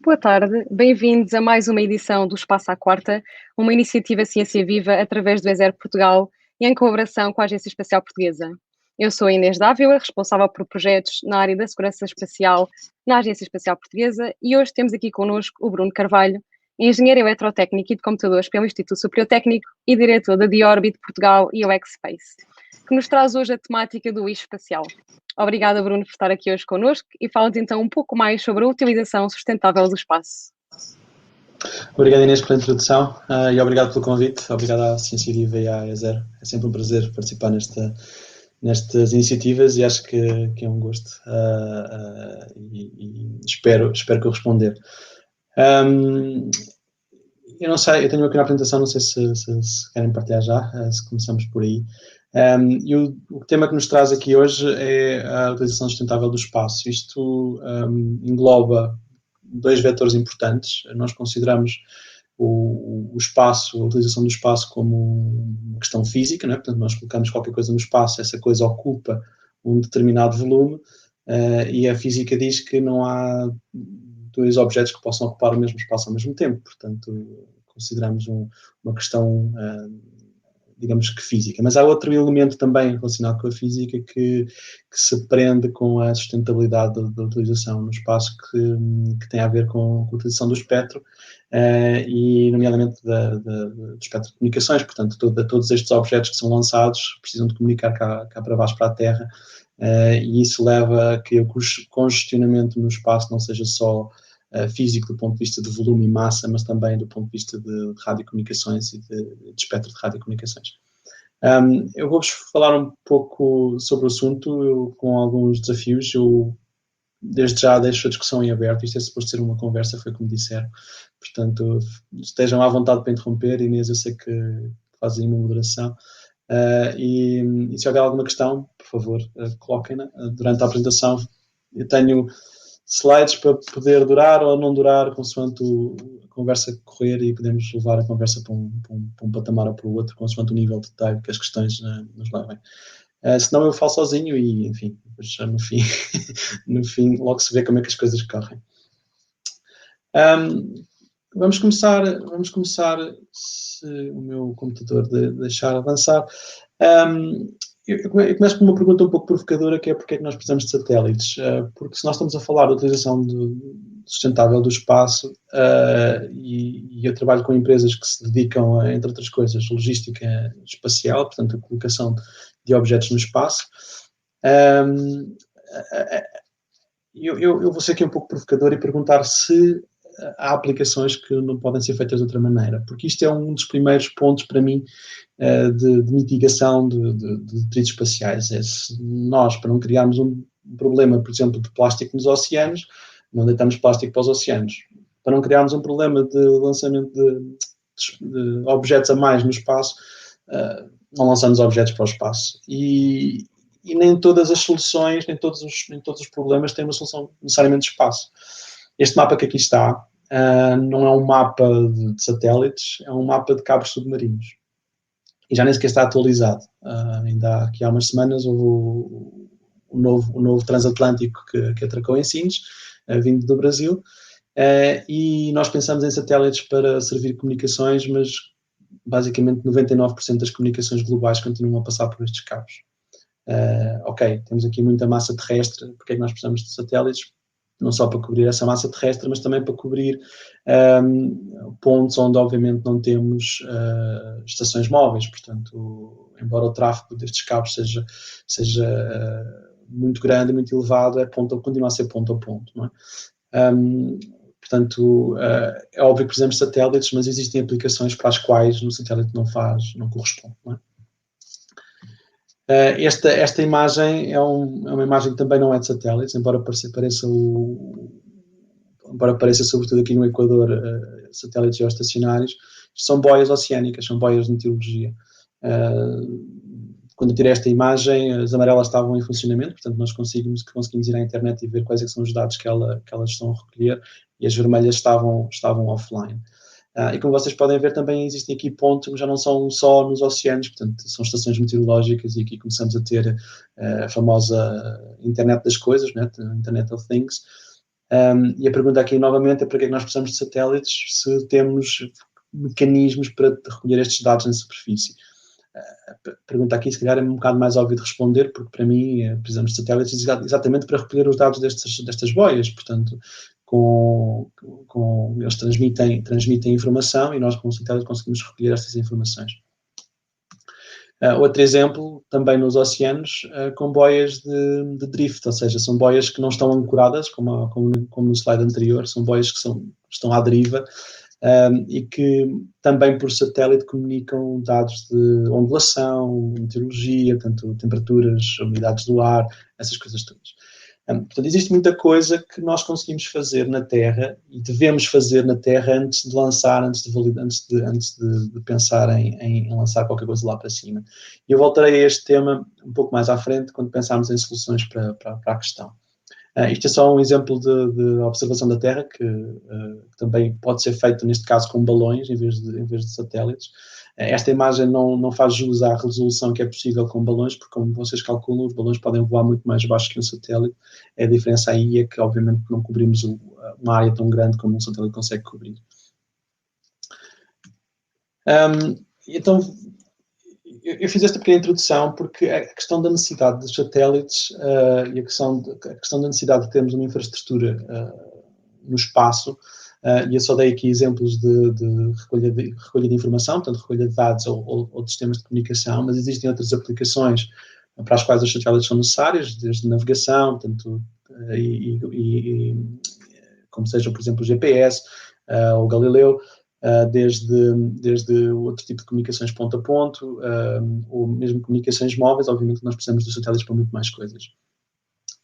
boa tarde. Bem-vindos a mais uma edição do Espaço à Quarta, uma iniciativa Ciência Viva através do ESER Portugal e em colaboração com a Agência Espacial Portuguesa. Eu sou a Inês Dávila, responsável por projetos na área da segurança espacial na Agência Espacial Portuguesa, e hoje temos aqui connosco o Bruno Carvalho, engenheiro eletrotécnico e de computadores pelo Instituto Superior Técnico e diretor da Deorbit Portugal e UX Space, que nos traz hoje a temática do lixo espacial. Obrigada, Bruno, por estar aqui hoje connosco e fala-nos então um pouco mais sobre a utilização sustentável do espaço. Obrigado, Inês, pela introdução e obrigado pelo convite. Obrigado à Ciência Viva e à ESER. É sempre um prazer participar nestas iniciativas e acho que é um gosto e espero que eu responder. Eu não sei, eu tenho aqui na apresentação, não sei se querem partilhar já, se começamos por aí. E o tema que nos traz aqui hoje é a utilização sustentável do espaço. Isto engloba dois vetores importantes. Nós consideramos o espaço, a utilização do espaço como uma questão física, não é? Portanto, nós colocamos qualquer coisa no espaço, essa coisa ocupa um determinado volume e a física diz que não há dois objetos que possam ocupar o mesmo espaço ao mesmo tempo. Portanto, consideramos uma questão digamos que física. Mas há outro elemento também relacionado com a física que se prende com a sustentabilidade da utilização no espaço, que tem a ver com a utilização do espectro e, nomeadamente, do espectro de comunicações. Portanto, todos estes objetos que são lançados precisam de comunicar cá para baixo, para a Terra, e isso leva a que o congestionamento no espaço não seja só físico do ponto de vista de volume e massa, mas também do ponto de vista de radiocomunicações e de espectro de radiocomunicações. Eu vou-vos falar um pouco sobre o assunto, com alguns desafios. Eu, desde já, deixo a discussão em aberto. Isto é suposto ser uma conversa, foi como disseram. Portanto, estejam à vontade para interromper. Inês, eu sei que fazem uma moderação. E se houver alguma questão, por favor, coloquem-na durante a apresentação. Eu tenho slides para poder durar ou não durar, consoante a conversa correr, e podemos levar a conversa para um patamar ou para o outro, consoante o nível de detalhe que as questões nos levem. Senão eu falo sozinho e, enfim, já no fim, no fim logo se vê como é que as coisas correm. Vamos começar, se o meu computador deixar avançar. Eu começo com uma pergunta um pouco provocadora, que é porque é que nós precisamos de satélites? Porque se nós estamos a falar da utilização sustentável do espaço, e eu trabalho com empresas que se dedicam a, entre outras coisas, logística espacial, portanto a colocação de objetos no espaço, eu vou ser aqui um pouco provocador e perguntar se há aplicações que não podem ser feitas de outra maneira, porque isto é um dos primeiros pontos para mim de mitigação de detritos espaciais. É se nós, para não criarmos um problema, por exemplo, de plástico nos oceanos, não deitamos plástico para os oceanos. Para não criarmos um problema de lançamento de objetos a mais no espaço, não lançamos objetos para o espaço. E nem todas as soluções, nem todos os problemas têm uma solução necessariamente de espaço. Este mapa que aqui está não é um mapa de satélites, é um mapa de cabos submarinos. E já nem sequer está atualizado. Ainda aqui há umas semanas houve o novo transatlântico que atracou em Sines, vindo do Brasil, e nós pensamos em satélites para servir comunicações, mas basicamente 99% das comunicações globais continuam a passar por estes cabos. Ok, temos aqui muita massa terrestre, porque é que nós precisamos de satélites? Não só para cobrir essa massa terrestre, mas também para cobrir pontos onde obviamente não temos estações móveis. Portanto, embora o tráfego destes cabos seja muito grande, muito elevado, continua a ser ponto a ponto, não é? Portanto, é óbvio que precisamos de satélites, mas existem aplicações para as quais o satélite não corresponde, não é? Esta imagem é uma imagem que também não é de satélites, embora apareça sobretudo aqui no Equador satélites geoestacionários. São boias oceânicas, são boias de meteorologia. Quando eu tirei esta imagem, as amarelas estavam em funcionamento, portanto nós conseguimos ir à internet e ver quais são os dados que elas estão a recolher, e as vermelhas estavam offline. E como vocês podem ver, também existem aqui pontos que já não são só nos oceanos, portanto são estações meteorológicas, e aqui começamos a ter a famosa Internet das Coisas, né? Internet of Things, E a pergunta aqui, novamente, é para que é que nós precisamos de satélites se temos mecanismos para recolher estes dados na superfície? A pergunta aqui, se calhar, é um bocado mais óbvio de responder, porque, para mim, precisamos de satélites exatamente para recolher os dados destas boias. Portanto, eles transmitem informação e nós, com o satélite, conseguimos recolher estas informações. Outro exemplo, também nos oceanos, com boias de drift, ou seja, são boias que não estão ancoradas, como no slide anterior, são boias que estão à deriva, e que também por satélite comunicam dados de ondulação, meteorologia, portanto, temperaturas, umidades do ar, essas coisas todas. Portanto, existe muita coisa que nós conseguimos fazer na Terra e devemos fazer na Terra antes de lançar, antes de pensar em lançar qualquer coisa lá para cima. E eu voltarei a este tema um pouco mais à frente, quando pensarmos em soluções para a questão. Isto é só um exemplo de observação da Terra, que também pode ser feito, neste caso, com balões, em vez de satélites. Esta imagem não faz jus à resolução que é possível com balões, porque, como vocês calculam, os balões podem voar muito mais baixo que um satélite. A diferença aí é que, obviamente, não cobrimos uma área tão grande como um satélite consegue cobrir. Então, eu fiz esta pequena introdução porque a questão da necessidade dos satélites e a questão da necessidade de termos uma infraestrutura no espaço, e eu só dei aqui exemplos de recolha de informação, portanto, recolha de dados ou de sistemas de comunicação, mas existem outras aplicações para as quais os satélites são necessários, desde navegação, portanto, como seja, por exemplo, o GPS, o Galileu, desde outro tipo de comunicações ponto a ponto, ou mesmo comunicações móveis. Obviamente que nós precisamos dos satélites para muito mais coisas.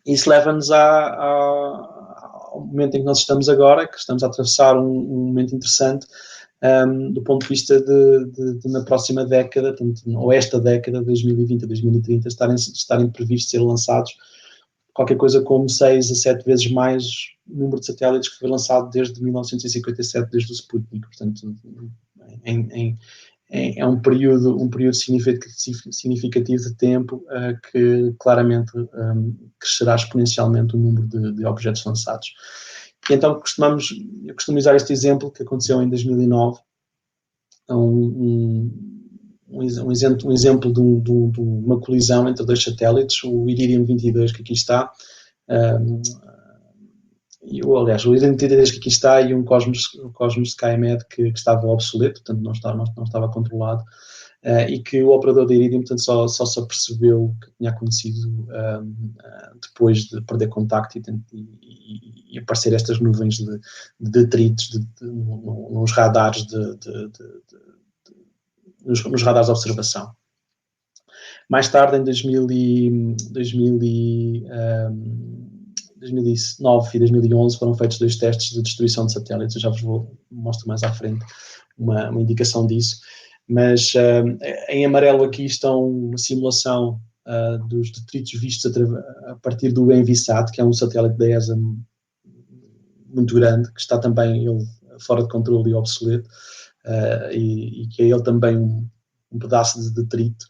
Isso leva-nos ao momento em que nós estamos agora, que estamos a atravessar um momento interessante, do ponto de vista de na próxima década, ou esta década, 2020 a 2030, estarem previstos ser lançados qualquer coisa como 6 a 7 vezes mais o número de satélites que foi lançado desde 1957, desde o Sputnik. Portanto, é um período significativo de tempo que claramente crescerá exponencialmente o número de objetos lançados. E então eu costumo usar este exemplo que aconteceu em 2009, um exemplo de uma colisão entre dois satélites, o Iridium 22, que aqui está, aliás, o Iridium 22 que aqui está, e um Cosmos SkyMed que estava obsoleto, portanto não estava controlado, e que o operador de Iridium, portanto, só se apercebeu que tinha acontecido depois de perder contacto e aparecer estas nuvens de detritos nos radares nos radares de observação. Mais tarde, em 2009 e 2011, foram feitos 2 testes de destruição de satélites. Eu já vos mostro mais à frente uma indicação disso. Mas em amarelo aqui estão uma simulação dos detritos vistos a partir do Envisat, que é um satélite da ESA muito grande, que está também ele fora de controle e obsoleto, e que é ele também um pedaço de detrito.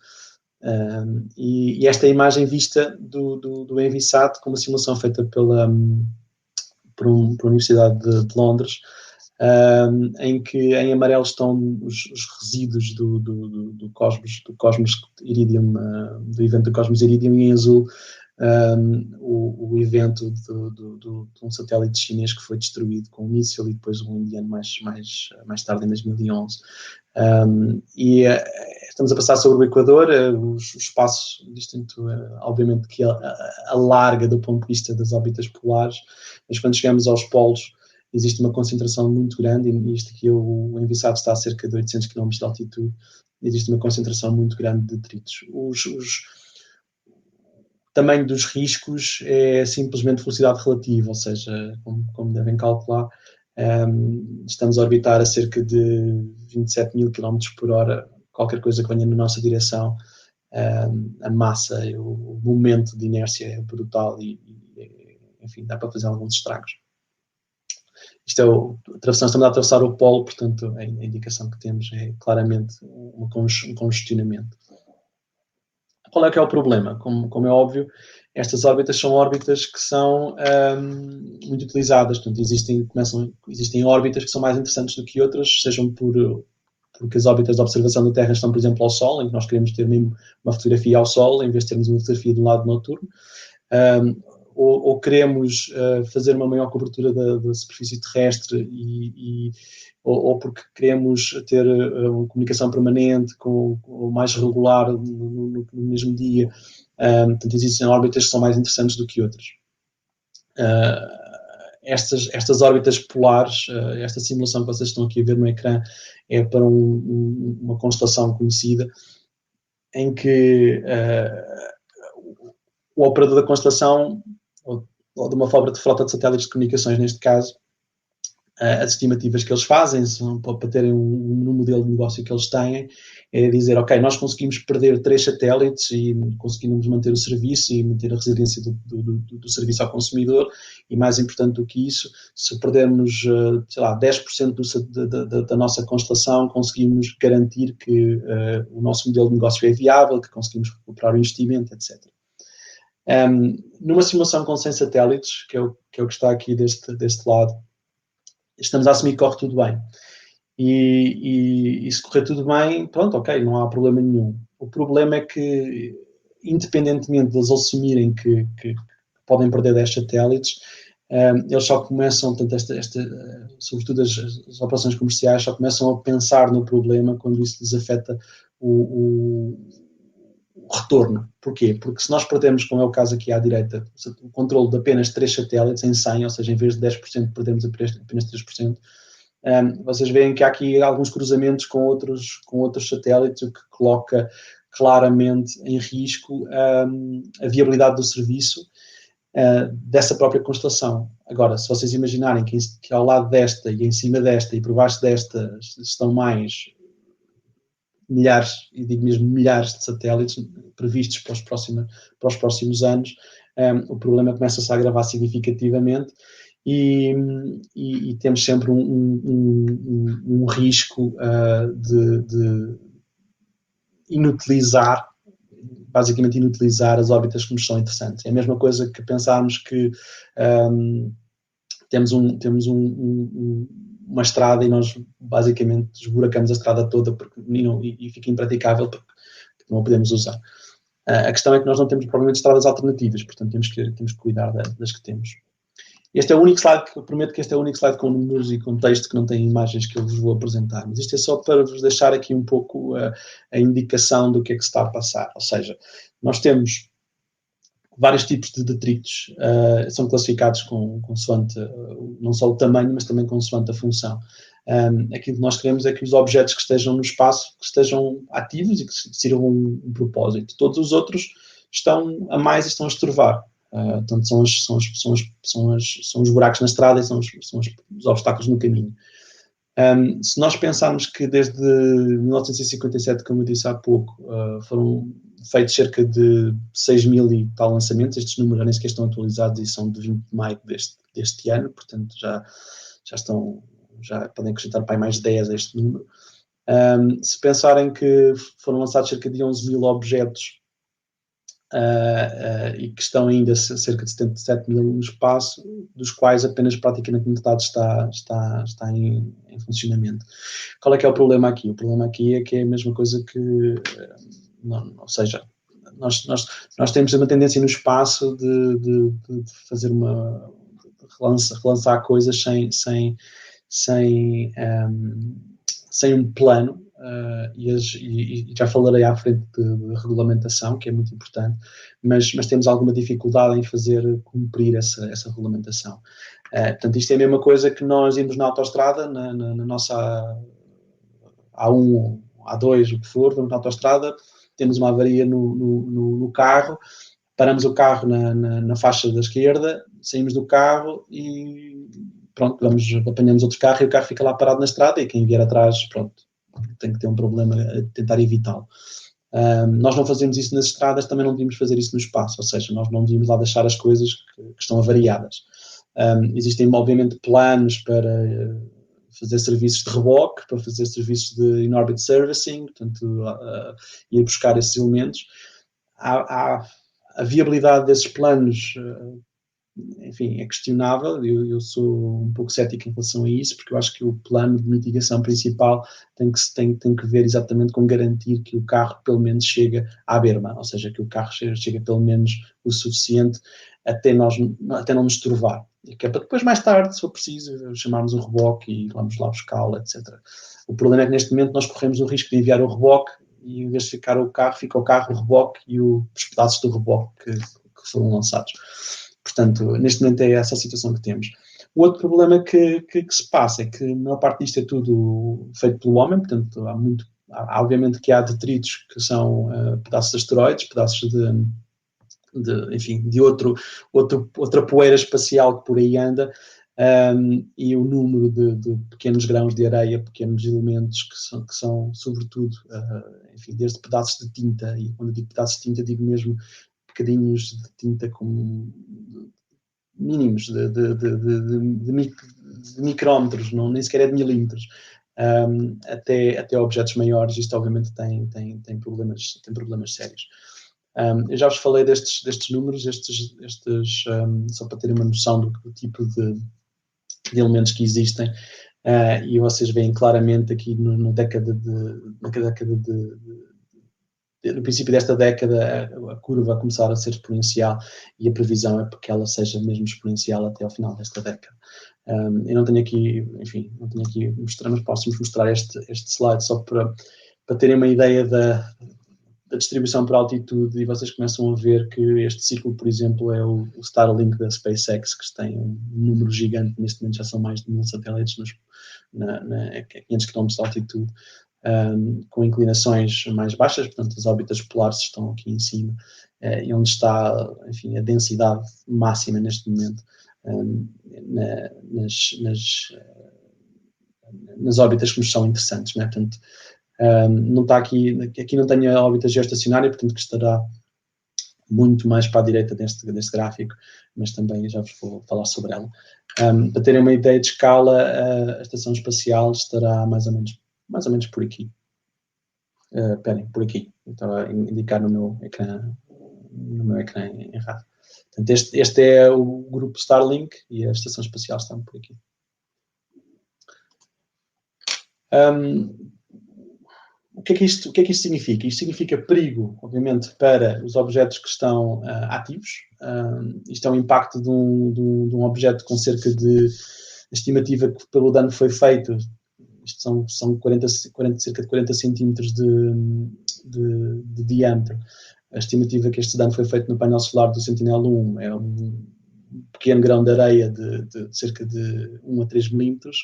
E esta imagem vista do Envisat, com uma simulação feita por a Universidade de Londres, em que em amarelo estão os resíduos do Cosmos Iridium, do evento do Cosmos Iridium, e em azul o evento de um satélite chinês que foi destruído com um míssil, e depois um indiano mais tarde, em 2011. Estamos a passar sobre o Equador, o espaço distinto, obviamente que alarga do ponto de vista das órbitas polares, mas quando chegamos aos polos existe uma concentração muito grande, e isto aqui, o Envisat está a cerca de 800 km de altitude, existe uma concentração muito grande de detritos. O tamanho dos riscos é simplesmente velocidade relativa, ou seja, como devem calcular, estamos a orbitar a cerca de 27 mil km por hora, qualquer coisa que venha na nossa direção, a massa, o momento de inércia é brutal e enfim, dá para fazer alguns estragos. Estamos a atravessar o polo, portanto, a indicação que temos é claramente um congestionamento. Qual é que é o problema? Como é óbvio, estas órbitas são órbitas que são muito utilizadas. Portanto, existem órbitas que são mais interessantes do que outras, sejam porque as órbitas de observação da Terra estão, por exemplo, ao Sol, em que nós queremos ter mesmo uma fotografia ao Sol, em vez de termos uma fotografia de um lado noturno, ou queremos fazer uma maior cobertura da superfície terrestre ou porque queremos ter uma comunicação permanente ou mais regular no mesmo dia. Portanto, existem órbitas que são mais interessantes do que outras. Estas órbitas polares, esta simulação que vocês estão aqui a ver no ecrã, é para uma constelação conhecida, em que o operador da constelação, ou de uma frota de satélites de comunicações, neste caso, as estimativas que eles fazem para terem um modelo de negócio que eles têm, é dizer, ok, nós conseguimos perder 3 satélites e conseguimos manter o serviço e manter a resiliência do serviço ao consumidor, e mais importante do que isso, se perdermos, sei lá, 10% da nossa constelação, conseguimos garantir que o nosso modelo de negócio é viável, que conseguimos recuperar o investimento, etc. Numa simulação com 100 satélites, que é o que está aqui deste lado, estamos a assumir que corre tudo bem. E se correr tudo bem, pronto, ok, não há problema nenhum. O problema é que, independentemente de eles assumirem que podem perder 10 satélites, eles só começam, portanto, sobretudo as operações comerciais, só começam a pensar no problema quando isso lhes afeta o retorno. Porquê? Porque se nós perdemos, como é o caso aqui à direita, o controle de apenas 3 satélites em 100, ou seja, em vez de 10%, perdemos apenas 3%, vocês veem que há aqui alguns cruzamentos com outros satélites, o que coloca claramente em risco a viabilidade do serviço dessa própria constelação. Agora, se vocês imaginarem que ao lado desta e em cima desta e por baixo desta estão mais milhares, e digo mesmo milhares de satélites previstos para os próximos anos, o problema começa-se a agravar significativamente e temos sempre um risco de basicamente inutilizar as órbitas que nos são interessantes. É a mesma coisa que pensarmos que temos uma estrada e nós basicamente esburacamos a estrada toda e fica impraticável porque não a podemos usar. A questão é que nós não temos provavelmente estradas alternativas, portanto temos que cuidar das que temos. Este é o único slide, eu prometo que este é o único slide com números e com texto que não tem imagens que eu vos vou apresentar, mas isto é só para vos deixar aqui um pouco a indicação do que é que se está a passar. Ou seja, nós temos vários tipos de detritos, são classificados consoante não só o tamanho, mas também consoante a função. Aquilo que nós queremos é que os objetos que estejam no espaço que estejam ativos e que sirvam um propósito. Todos os outros estão a mais e estão a estorvar. Portanto, são os buracos na estrada e são os obstáculos no caminho. Se nós pensarmos que desde 1957, como eu disse há pouco, foram feitos cerca de 6.000 e tal lançamentos, estes números já nem sequer estão atualizados e são de 20 de maio deste ano, portanto já podem acrescentar para aí mais 10 a este número. Se pensarem que foram lançados cerca de 11.000 objetos e que estão ainda cerca de 77.000 no espaço, dos quais apenas praticamente metade está em funcionamento. Qual é que é o problema aqui? O problema aqui é que é a mesma coisa que, ou seja, nós temos uma tendência no espaço de fazer relançar coisas sem um plano. E já falarei à frente de regulamentação, que é muito importante, mas temos alguma dificuldade em fazer cumprir essa regulamentação. Portanto, isto é a mesma coisa que nós irmos na autoestrada, na nossa A1, A2, o que for, vamos na autoestrada, temos uma avaria no carro, paramos o carro na faixa da esquerda, saímos do carro e pronto, apanhamos outro carro e o carro fica lá parado na estrada e quem vier atrás, pronto, tem que ter um problema a tentar evitá-lo. Nós não fazemos isso nas estradas, também não devíamos fazer isso no espaço, ou seja, nós não devíamos lá deixar as coisas que estão avariadas. Existem, obviamente, planos para fazer serviços de reboque, para fazer serviços de in-orbit servicing, portanto, ir buscar esses elementos. Há a viabilidade desses planos, enfim, é questionável. Eu sou um pouco cético em relação a isso, porque eu acho que o plano de mitigação principal tem que ver exatamente com garantir que o carro pelo menos chega à berma, ou seja, que o carro chega pelo menos o suficiente até não nos turvar. E que é para depois, mais tarde, se for preciso, chamarmos um reboque e vamos lá buscá-lo, etc. O problema é que neste momento nós corremos o risco de enviar o reboque e em vez de ficar o carro, fica o carro, o reboque e os pedaços do reboque que foram lançados. Portanto, neste momento é essa a situação que temos. O outro problema que se passa é que a maior parte disto é tudo feito pelo homem, portanto, obviamente que há detritos que são pedaços de asteroides, pedaços de outra poeira espacial que por aí anda, e o número de pequenos grãos de areia, pequenos elementos que são sobretudo, enfim, desde pedaços de tinta, e quando eu digo pedaços de tinta, digo mesmo bocadinhos de tinta como mínimos, de micrómetros, não, nem sequer é de milímetros, até objetos maiores. Isto obviamente tem problemas sérios. Eu já vos falei destes números, só para terem uma noção do tipo de elementos que existem, e vocês veem claramente aqui no princípio desta década a curva a começar a ser exponencial, e a previsão é porque ela seja mesmo exponencial até ao final desta década. Eu não tenho aqui, mas posso mostrar este slide só para terem uma ideia da distribuição por altitude, e vocês começam a ver que este ciclo, por exemplo, é o Starlink da SpaceX, que tem um número gigante. Neste momento já são mais de 1000 satélites a 500 km de altitude, com inclinações mais baixas, portanto as órbitas polares estão aqui em cima, e onde está, enfim, a densidade máxima neste momento, nas órbitas que nos são interessantes, né? Portanto, não está aqui não tenho a órbita geoestacionária, portanto que estará muito mais para a direita deste gráfico, mas também já vos vou falar sobre ela. Para terem uma ideia de escala, a estação espacial estará mais ou menos por aqui. Esperem, por aqui. Eu estava a indicar no meu ecrã errado. Portanto, este é o grupo Starlink e a estação espacial está por aqui. O que é que isto significa? Isto significa perigo, obviamente, para os objetos que estão ativos. Isto é um impacto de um objeto com cerca de, a estimativa que pelo dano que foi feito, isto são cerca de 40 centímetros de diâmetro. A estimativa que este dano foi feito no painel solar do Sentinel-1 é um pequeno grão de areia de cerca de 1 a 3 milímetros.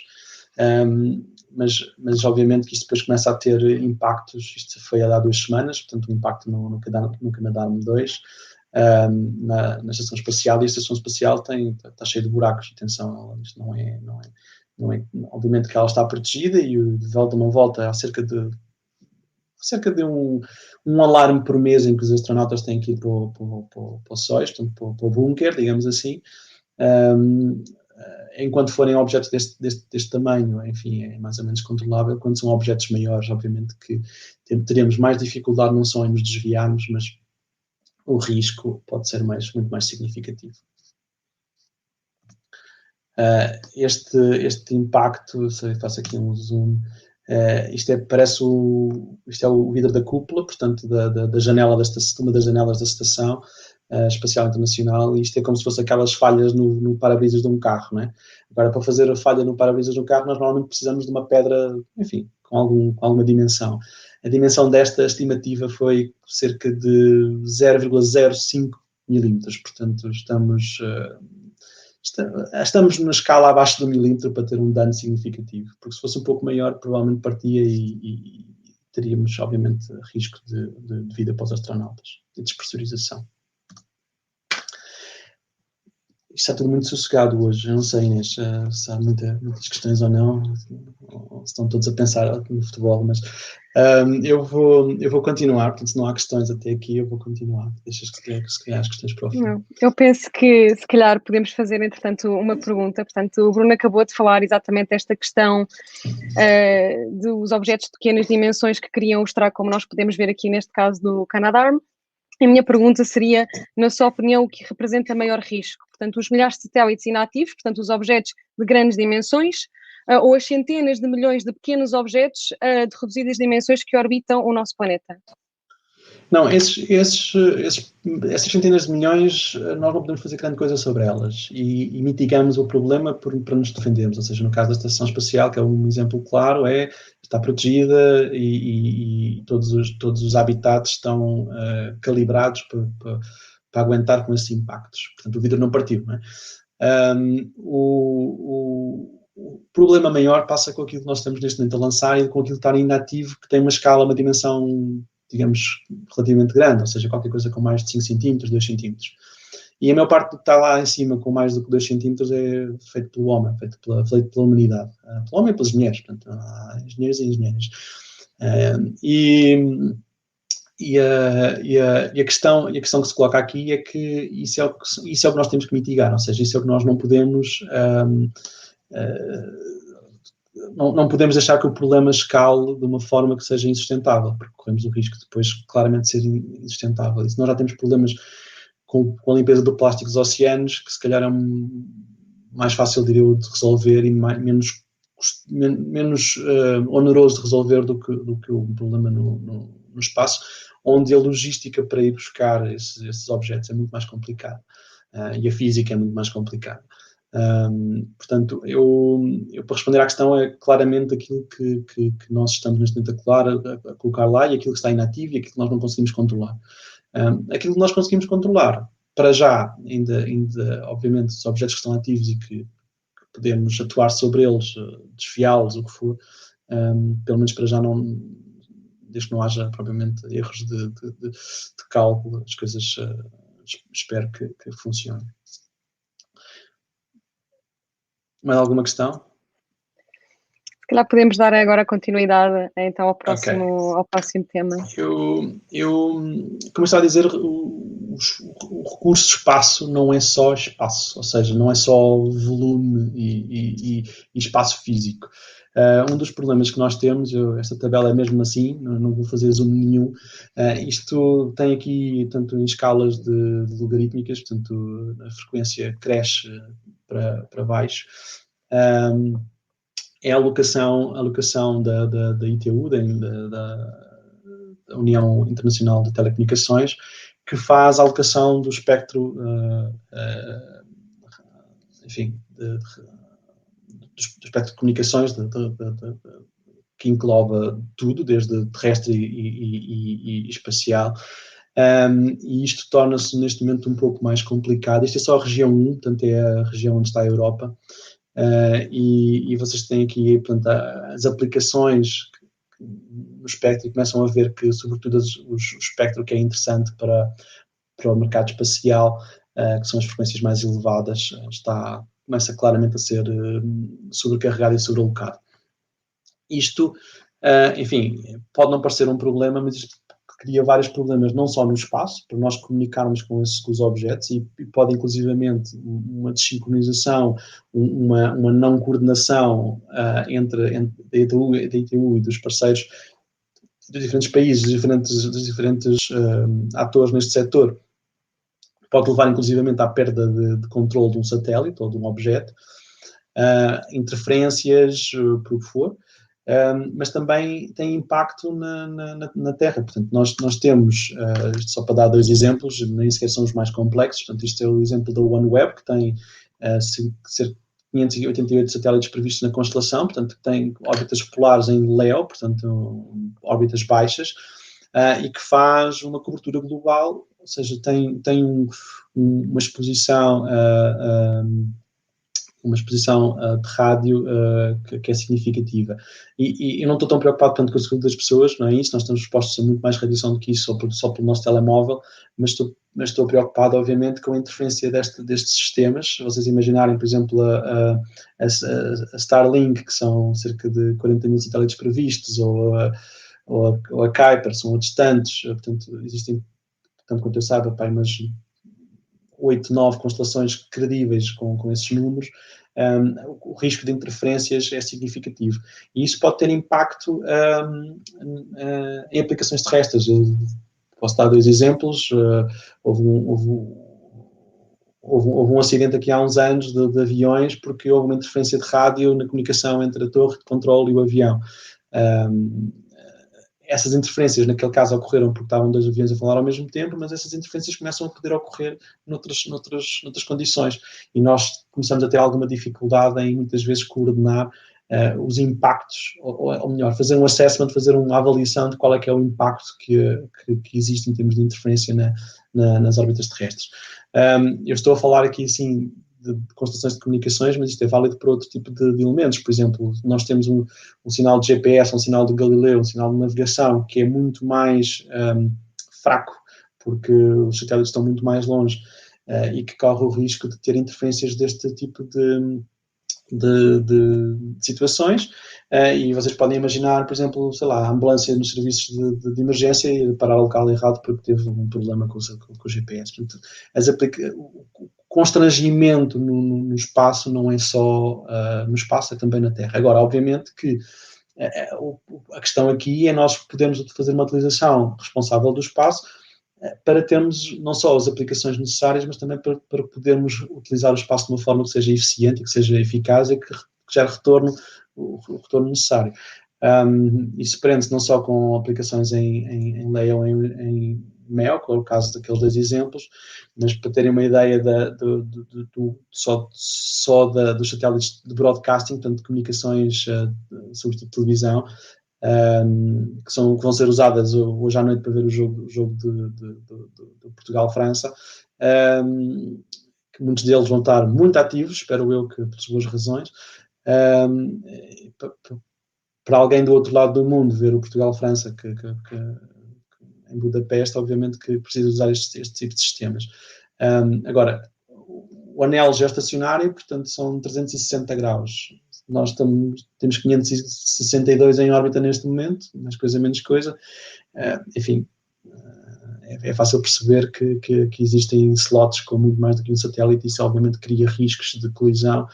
Mas obviamente que isto depois começa a ter impactos. Isto foi há 2 semanas, portanto um impacto no Canadarm2, na estação espacial, e a estação espacial está cheia de buracos. Atenção, isto não é, obviamente que ela está protegida, e de volta ou não volta há cerca de um alarme por mês em que os astronautas têm que ir para os sóis, portanto para o bunker, digamos assim. Enquanto forem objetos deste tamanho, enfim, é mais ou menos controlável. Quando são objetos maiores, obviamente que teremos mais dificuldade não só em nos desviarmos, mas o risco pode ser muito mais significativo. Este impacto, se eu faço aqui um zoom, isto é o vidro da cúpula, portanto, da janela uma das janelas da Estação Espacial Internacional, e isto é como se fosse aquelas falhas no para-brisas de um carro, não é? Agora, para fazer a falha no para-brisas de um carro, nós normalmente precisamos de uma pedra, enfim, com alguma dimensão. A dimensão desta estimativa foi cerca de 0,05 milímetros, portanto, estamos na escala abaixo do milímetro para ter um dano significativo, porque se fosse um pouco maior, provavelmente partia e teríamos, obviamente, risco de vida para os astronautas, de despressurização. Isto está tudo muito sossegado hoje. Eu não sei, Inês, se há muitas questões ou não, ou se estão todos a pensar no futebol, mas eu vou continuar. Portanto, se não há questões até aqui, eu vou continuar. Deixas que se calhar as questões para o fim. Não, eu penso que se calhar podemos fazer, entretanto, uma pergunta. Portanto, o Bruno acabou de falar exatamente desta questão dos objetos de pequenas dimensões que queriam mostrar, como nós podemos ver aqui neste caso do Canadarm. A minha pergunta seria, na sua opinião, o que representa maior risco? Portanto, os milhares de satélites inativos, portanto, os objetos de grandes dimensões, ou as centenas de milhões de pequenos objetos de reduzidas dimensões que orbitam o nosso planeta? Não, essas centenas de milhões, nós não podemos fazer grande coisa sobre elas e mitigamos o problema para nos defendermos. Ou seja, no caso da Estação Espacial, que é um exemplo claro, está protegida e todos os habitats estão calibrados para aguentar com esses impactos. Portanto, o vidro não partiu, não é? O problema maior passa com aquilo que nós estamos neste momento a lançar e com aquilo que está inativo, que tem uma escala, uma dimensão, digamos, relativamente grande, ou seja, qualquer coisa com mais de 5 centímetros, 2 centímetros. E a maior parte do que está lá em cima com mais do que 2 centímetros é feito pelo homem, feito pela humanidade. Pelo homem e pelas mulheres, portanto, há engenheiros e engenheiras. A questão que se coloca aqui é que isso é o que nós temos que mitigar, ou seja, isso é o que nós não podemos não podemos deixar que o problema escale de uma forma que seja insustentável, porque corremos o risco de depois claramente ser insustentável. E se nós já temos problemas com a limpeza do plástico dos oceanos, que se calhar é mais fácil, diria eu, de resolver e menos oneroso de resolver do que o problema no espaço, onde a logística para ir buscar esses objetos é muito mais complicada e a física é muito mais complicada. Portanto, eu para responder à questão é claramente aquilo que nós estamos neste momento a colocar lá e aquilo que está inativo e aquilo que nós não conseguimos controlar. Aquilo que nós conseguimos controlar, para já, ainda obviamente, os objetos que estão ativos e que podemos atuar sobre eles, desfiá-los, o que for, pelo menos para já não, desde que não haja propriamente erros de cálculo, as coisas espero que funcionem. Mais alguma questão? Se calhar podemos dar agora continuidade então ao próximo tema. Como estava a dizer, o recurso de espaço não é só espaço, ou seja, não é só volume e espaço físico. Um dos problemas que nós temos, esta tabela é mesmo assim, não vou fazer zoom nenhum, isto tem aqui, tanto em escalas de logarítmicas, portanto a frequência cresce para baixo, é a alocação da ITU, da União Internacional de Telecomunicações, que faz a alocação do espectro, enfim, do espectro de comunicações, que engloba tudo, desde terrestre e espacial. E isto torna-se neste momento um pouco mais complicado. Isto é só a região 1, portanto é a região onde está a Europa. E vocês têm aqui, portanto, as aplicações no espectro e começam a ver que, sobretudo, o espectro que é interessante para o mercado espacial, que são as frequências mais elevadas, começa claramente a ser sobrecarregado e sobrelocado. Isto, enfim, pode não parecer um problema, mas isto cria vários problemas, não só no espaço, para nós comunicarmos com os objetos, e pode inclusivamente uma desincronização, uma não coordenação entre a ITU e dos parceiros dos diferentes países, dos diferentes atores neste setor, pode levar inclusivamente à perda de controle de um satélite ou de um objeto, interferências, por o que for. Mas também tem impacto na Terra. Portanto, nós temos, isto só para dar 2 exemplos, nem sequer são os mais complexos, portanto, isto é o exemplo da OneWeb, que tem cerca de 588 satélites previstos na constelação, portanto, tem órbitas polares em LEO, portanto, órbitas baixas, e que faz uma cobertura global, ou seja, tem uma exposição de rádio que é significativa. E eu não estou tão preocupado tanto com a saúde das pessoas, não é isso? Nós estamos expostos a muito mais radiação do que isso, só pelo nosso telemóvel, mas estou preocupado, obviamente, com a interferência destes sistemas. Se vocês imaginarem, por exemplo, a Starlink, que são cerca de 40 mil satélites previstos, ou a Kuiper, são outros tantos, portanto, existem, tanto quanto eu saiba, mas 8, 9 constelações credíveis com esses números, o risco de interferências é significativo. E isso pode ter impacto em aplicações terrestres. Posso dar dois exemplos. Houve um acidente aqui há uns anos de aviões porque houve uma interferência de rádio na comunicação entre a torre de controle e o avião. Essas interferências, naquele caso, ocorreram porque estavam dois aviões a falar ao mesmo tempo, mas essas interferências começam a poder ocorrer noutras condições. E nós começamos a ter alguma dificuldade em, muitas vezes, coordenar os impactos, ou melhor, fazer um assessment, fazer uma avaliação de qual é que é o impacto que existe em termos de interferência nas órbitas terrestres. Eu estou a falar aqui, assim, de constelações de comunicações, mas isto é válido para outro tipo de elementos. Por exemplo, nós temos um sinal de GPS, um sinal de Galileu, um sinal de navegação, que é muito mais fraco, porque os satélites estão muito mais longe, e que corre o risco de ter interferências deste tipo de situações, e vocês podem imaginar, por exemplo, sei lá, a ambulância nos serviços de emergência e parar o local errado porque teve um problema com o GPS. Portanto, o constrangimento no espaço não é só no espaço, é também na Terra. Agora, obviamente que a questão aqui é nós podermos fazer uma utilização responsável do espaço para termos não só as aplicações necessárias, mas também para podermos utilizar o espaço de uma forma que seja eficiente, que seja eficaz e que gere o retorno necessário. Isso prende-se não só com aplicações em LEO ou em MEO, que é o caso daqueles dois exemplos, mas para terem uma ideia só dos satélites de broadcasting, portanto, de comunicações, sobretudo televisão, que vão ser usadas hoje à noite para ver o jogo de Portugal-França, que muitos deles vão estar muito ativos, espero eu que pelas boas razões. Para alguém do outro lado do mundo ver o Portugal-França em Budapeste, obviamente que precisa usar este tipo de sistemas. Agora, o anel geoestacionário, portanto, são 360 graus. Nós temos 562 em órbita neste momento, mais coisa, menos coisa. Enfim, é fácil perceber que existem slots com muito mais do que um satélite, e isso obviamente cria riscos de colisão.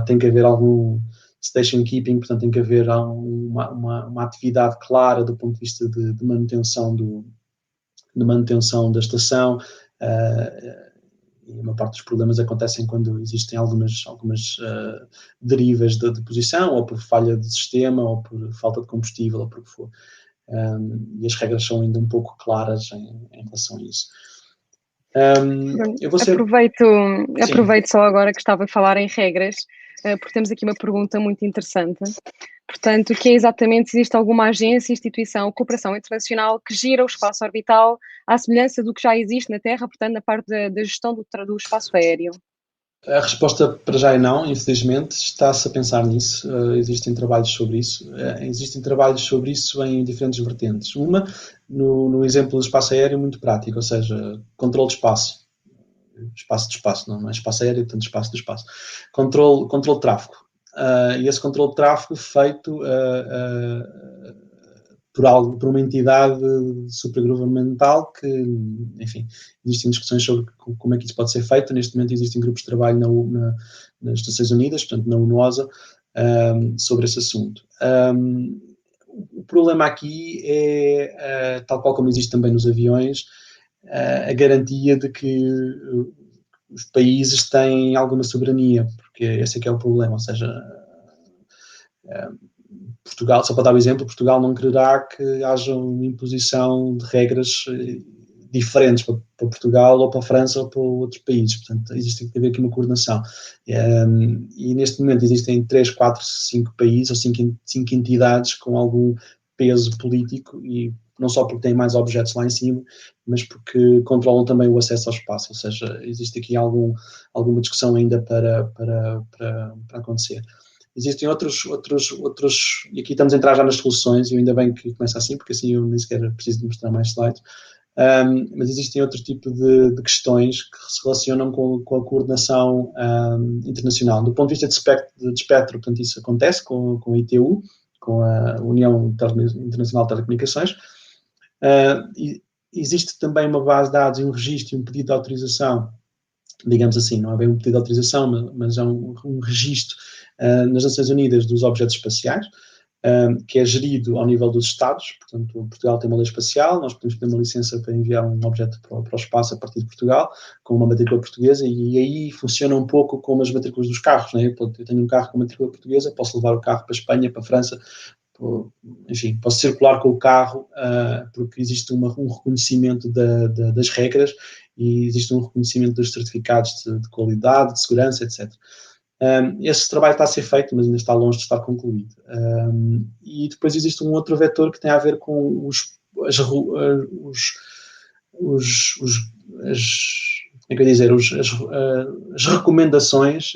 Tem que haver algum station keeping, portanto tem que haver uma atividade clara do ponto de vista de manutenção da estação. E uma parte dos problemas acontecem quando existem algumas derivas de posição, ou por falha de sistema, ou por falta de combustível, ou por o que for. E as regras são ainda um pouco claras em relação a isso. Aproveito só agora que estava a falar em regras, porque temos aqui uma pergunta muito interessante. Portanto, que é exatamente se existe alguma agência, instituição ou cooperação internacional que gira o espaço orbital à semelhança do que já existe na Terra, portanto, na parte da gestão do espaço aéreo? A resposta para já é não, infelizmente. Está-se a pensar nisso. Existem trabalhos sobre isso. Existem trabalhos sobre isso em diferentes vertentes. Uma, no exemplo do espaço aéreo, muito prático, ou seja, controle de espaço. Espaço de espaço, não é espaço aéreo, tanto espaço do espaço. Controle de tráfego. E esse controle de tráfego feito por uma entidade supragovernamental que, enfim, existem discussões sobre como é que isso pode ser feito. Neste momento existem grupos de trabalho nas Nações Unidas, portanto na UNOSA, sobre esse assunto. O problema aqui é, tal qual como existe também nos aviões, a garantia de que os países têm alguma soberania, porque esse é que é o problema, ou seja, Portugal, só para dar um exemplo, Portugal não quererá que haja uma imposição de regras diferentes para Portugal ou para a França ou para outros países, portanto existe que haver aqui uma coordenação, e neste momento existem 3, 4, 5 países ou 5 entidades com algum peso político, e não só porque têm mais objetos lá em cima, mas porque controlam também o acesso ao espaço, ou seja, existe aqui alguma discussão ainda para acontecer. Existem outros, e aqui estamos a entrar já nas soluções, e ainda bem que começa assim, porque assim eu nem sequer preciso de mostrar mais slides, mas existem outro tipo de questões que se relacionam com a coordenação internacional. Do ponto de vista de espectro, portanto, isso acontece com a ITU, com a União Internacional de Telecomunicações. Existe também uma base de dados e um registro e um pedido de autorização, digamos assim, não é bem um pedido de autorização, mas é um registro nas Nações Unidas dos objetos espaciais, que é gerido ao nível dos Estados. Portanto, Portugal tem uma lei espacial, nós podemos ter uma licença para enviar um objeto para o espaço a partir de Portugal, com uma matrícula portuguesa, e aí funciona um pouco como as matrículas dos carros, né? Eu tenho um carro com matrícula portuguesa, posso levar o carro para a Espanha, para a França, enfim, posso circular com o carro, porque existe um reconhecimento das regras e existe um reconhecimento dos certificados de qualidade, de segurança, etc. Esse trabalho está a ser feito, mas ainda está longe de estar concluído. E depois existe um outro vetor que tem a ver com as recomendações,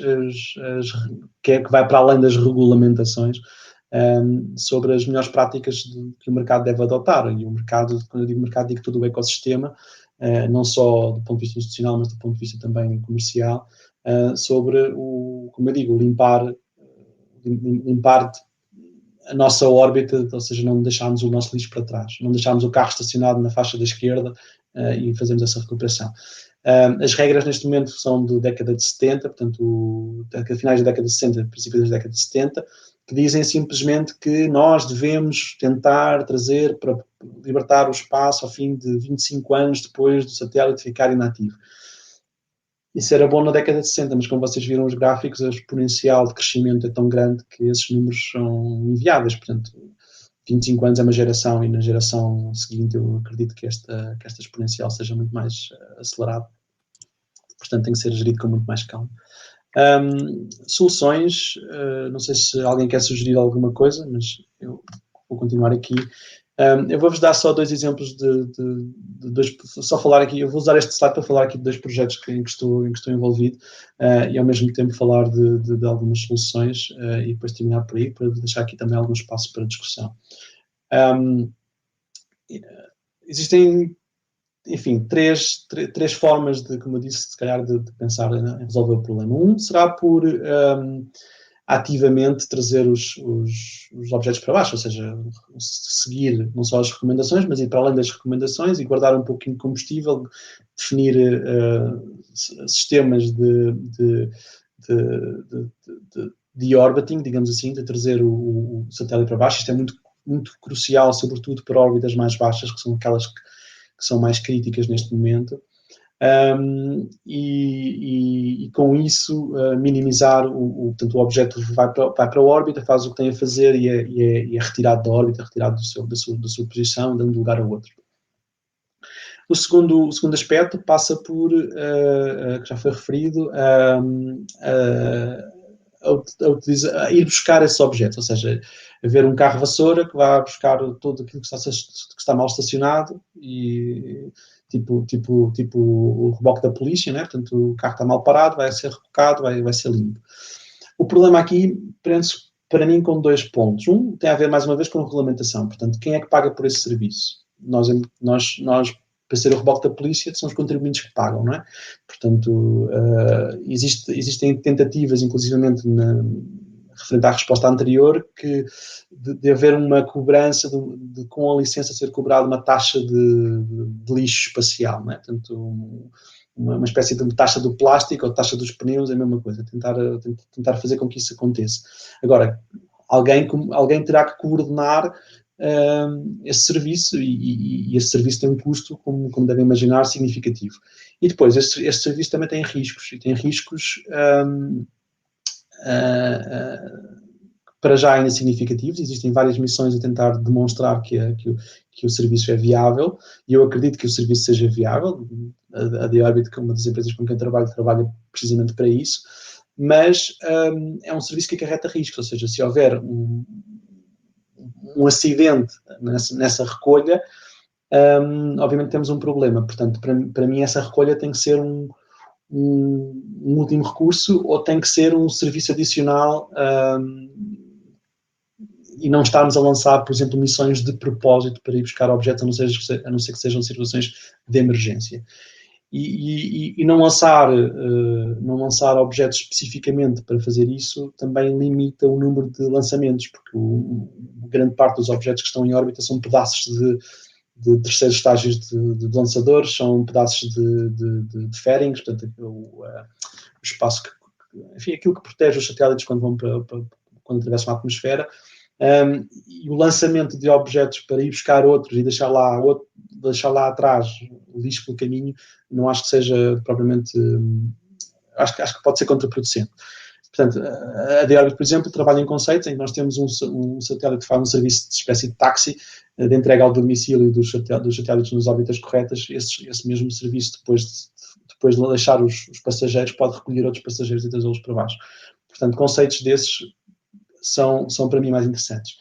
que vai para além das regulamentações, sobre as melhores práticas que o mercado deve adotar. E o mercado, quando eu digo mercado, digo todo o ecossistema, não só do ponto de vista institucional, mas do ponto de vista também comercial, sobre como eu digo, limpar a nossa órbita, ou seja, não deixarmos o nosso lixo para trás, não deixarmos o carro estacionado na faixa da esquerda e fazemos essa recuperação. As regras neste momento são da década de 70, portanto, finais da década de 60, princípios da década de 70, que dizem simplesmente que nós devemos tentar trazer para libertar o espaço ao fim de 25 anos depois do satélite ficar inativo. Isso era bom na década de 60, mas como vocês viram os gráficos, a exponencial de crescimento é tão grande que esses números são inviáveis. Portanto, 25 anos é uma geração e na geração seguinte eu acredito que esta exponencial seja muito mais acelerada. Portanto, tem que ser gerido com muito mais calma. Soluções, não sei se alguém quer sugerir alguma coisa, mas eu vou continuar aqui. Eu vou-vos dar só dois exemplos de dois, só falar aqui, eu vou usar este slide para falar aqui de dois projetos em que estou envolvido e ao mesmo tempo falar de algumas soluções e depois terminar por aí, para deixar aqui também algum espaço para discussão. Existem, enfim, três formas de, como eu disse, se calhar de pensar em resolver o problema. Um será por ativamente trazer os objetos para baixo, ou seja, seguir não só as recomendações, mas ir para além das recomendações e guardar um pouquinho de combustível, definir sistemas de orbiting, digamos assim, de trazer o satélite para baixo. Isto é muito, muito crucial, sobretudo para órbitas mais baixas, que são aquelas que são mais críticas neste momento. E com isso minimizar portanto, o objeto vai para a órbita, faz o que tem a fazer e é retirado da órbita, retirado da sua posição, dando lugar a outro. O segundo aspecto passa por, que já foi referido, a ir buscar esses objetos, ou seja, haver um carro vassoura que vai buscar tudo aquilo que está mal estacionado e tipo o reboque da polícia, né? Portanto, o carro está mal parado, vai ser rebocado, vai ser limpo. O problema aqui prende-se, para mim, com dois pontos. Um tem a ver, mais uma vez, com a regulamentação. Portanto, quem é que paga por esse serviço? Nós para ser o reboque da polícia, são os contribuintes que pagam, não é? Portanto, existem tentativas, inclusivamente referente à resposta anterior, de haver uma cobrança, com a licença ser cobrada uma taxa de lixo espacial, não é? Portanto, uma espécie de taxa do plástico ou taxa dos pneus, é a mesma coisa, tentar fazer com que isso aconteça. Agora, alguém terá que coordenar esse serviço e esse serviço tem um custo, como devem imaginar, significativo. E depois, este serviço também tem riscos, e tem riscos para já ainda significativos. Existem várias missões a tentar demonstrar que o serviço é viável, e eu acredito que o serviço seja viável. A The-Orbit, que é uma das empresas com quem trabalha precisamente para isso, mas é um serviço que acarreta riscos, ou seja, se houver um acidente nessa recolha, obviamente temos um problema. Portanto, para mim essa recolha tem que ser um último recurso, ou tem que ser um serviço adicional e não estarmos a lançar, por exemplo, missões de propósito para ir buscar objetos, a não ser que sejam situações de emergência. E não lançar objetos especificamente para fazer isso também limita o número de lançamentos, porque grande parte dos objetos que estão em órbita são pedaços de terceiros estágios de lançadores, são pedaços de fairings, portanto, o espaço enfim, aquilo que protege os satélites quando atravessam a atmosfera, E o lançamento de objetos para ir buscar outros e deixar lá atrás o lixo pelo caminho, não acho que seja propriamente... acho que pode ser contraproducente. Portanto, a Deorbit, por exemplo, trabalha em conceitos em que nós temos um satélite que faz um serviço de espécie de táxi de entrega ao domicílio dos satélites nas órbitas corretas. Esse mesmo serviço, depois de deixar os passageiros, pode recolher outros passageiros e trazê-los para baixo. Portanto, conceitos desses são para mim mais interessantes.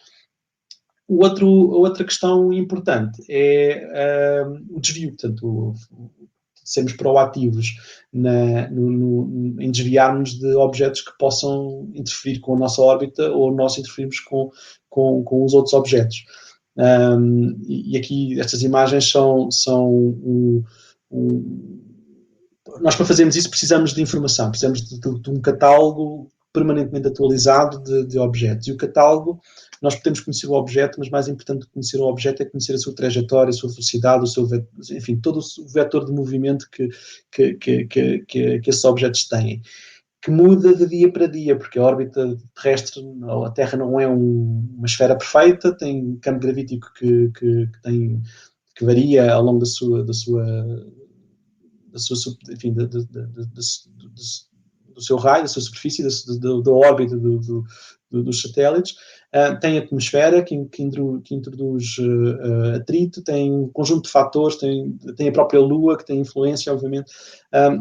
A outra questão importante é o desvio, portanto, sermos proativos em desviarmos de objetos que possam interferir com a nossa órbita ou nós interferirmos com os outros objetos. E aqui estas imagens são nós, para fazermos isso, precisamos de informação, precisamos de um catálogo permanentemente atualizado de objetos. E o catálogo, nós podemos conhecer o objeto, mas mais importante do que conhecer o objeto é conhecer a sua trajetória, a sua velocidade, enfim, todo o vetor de movimento que esses objetos têm, que muda de dia para dia, porque a órbita terrestre, a Terra não é uma esfera perfeita, tem campo gravítico que varia ao longo enfim, do seu raio, da sua superfície, da órbita dos satélites. Tem atmosfera que introduz atrito, tem um conjunto de fatores, tem a própria Lua que tem influência, obviamente.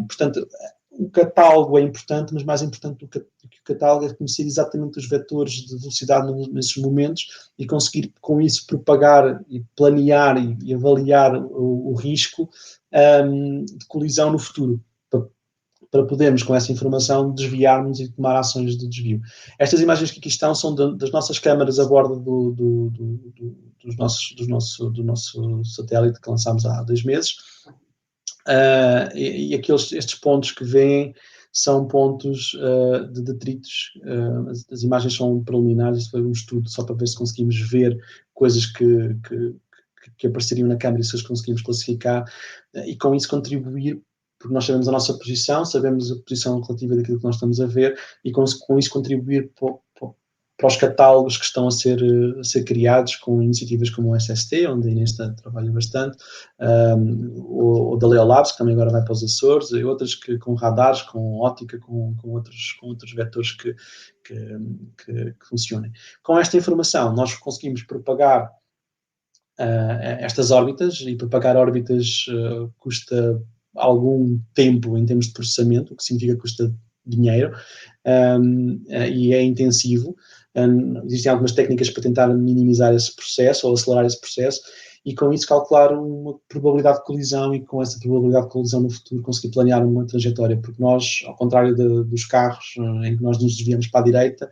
Portanto, o catálogo é importante, mas mais importante do que o catálogo é conhecer exatamente os vetores de velocidade nesses momentos e conseguir, com isso, propagar e planear e avaliar o risco de colisão no futuro, para podermos, com essa informação, desviarmos e tomar ações de desvio. Estas imagens que aqui estão são das nossas câmaras a bordo do nosso satélite que lançámos há 2 meses. E estes pontos que vêm são pontos de detritos. As imagens são preliminares, isto foi um estudo só para ver se conseguimos ver coisas que apareceriam na câmara e se as conseguimos classificar, e com isso contribuir, porque nós sabemos a nossa posição, sabemos a posição relativa daquilo que nós estamos a ver, e com isso contribuir para os catálogos que estão a ser criados com iniciativas como o SST, onde a Inês trabalha bastante, ou da Leo Labs, que também agora vai para os Açores, e outras com radares, com óptica, com outros vetores que funcionem. Com esta informação, nós conseguimos propagar estas órbitas, e propagar órbitas custa algum tempo em termos de processamento, o que significa que custa dinheiro, e é intensivo. Existem algumas técnicas para tentar minimizar esse processo ou acelerar esse processo, e com isso calcular uma probabilidade de colisão, e com essa probabilidade de colisão no futuro conseguir planear uma trajetória, porque nós, ao contrário dos carros em que nós nos desviamos para a direita,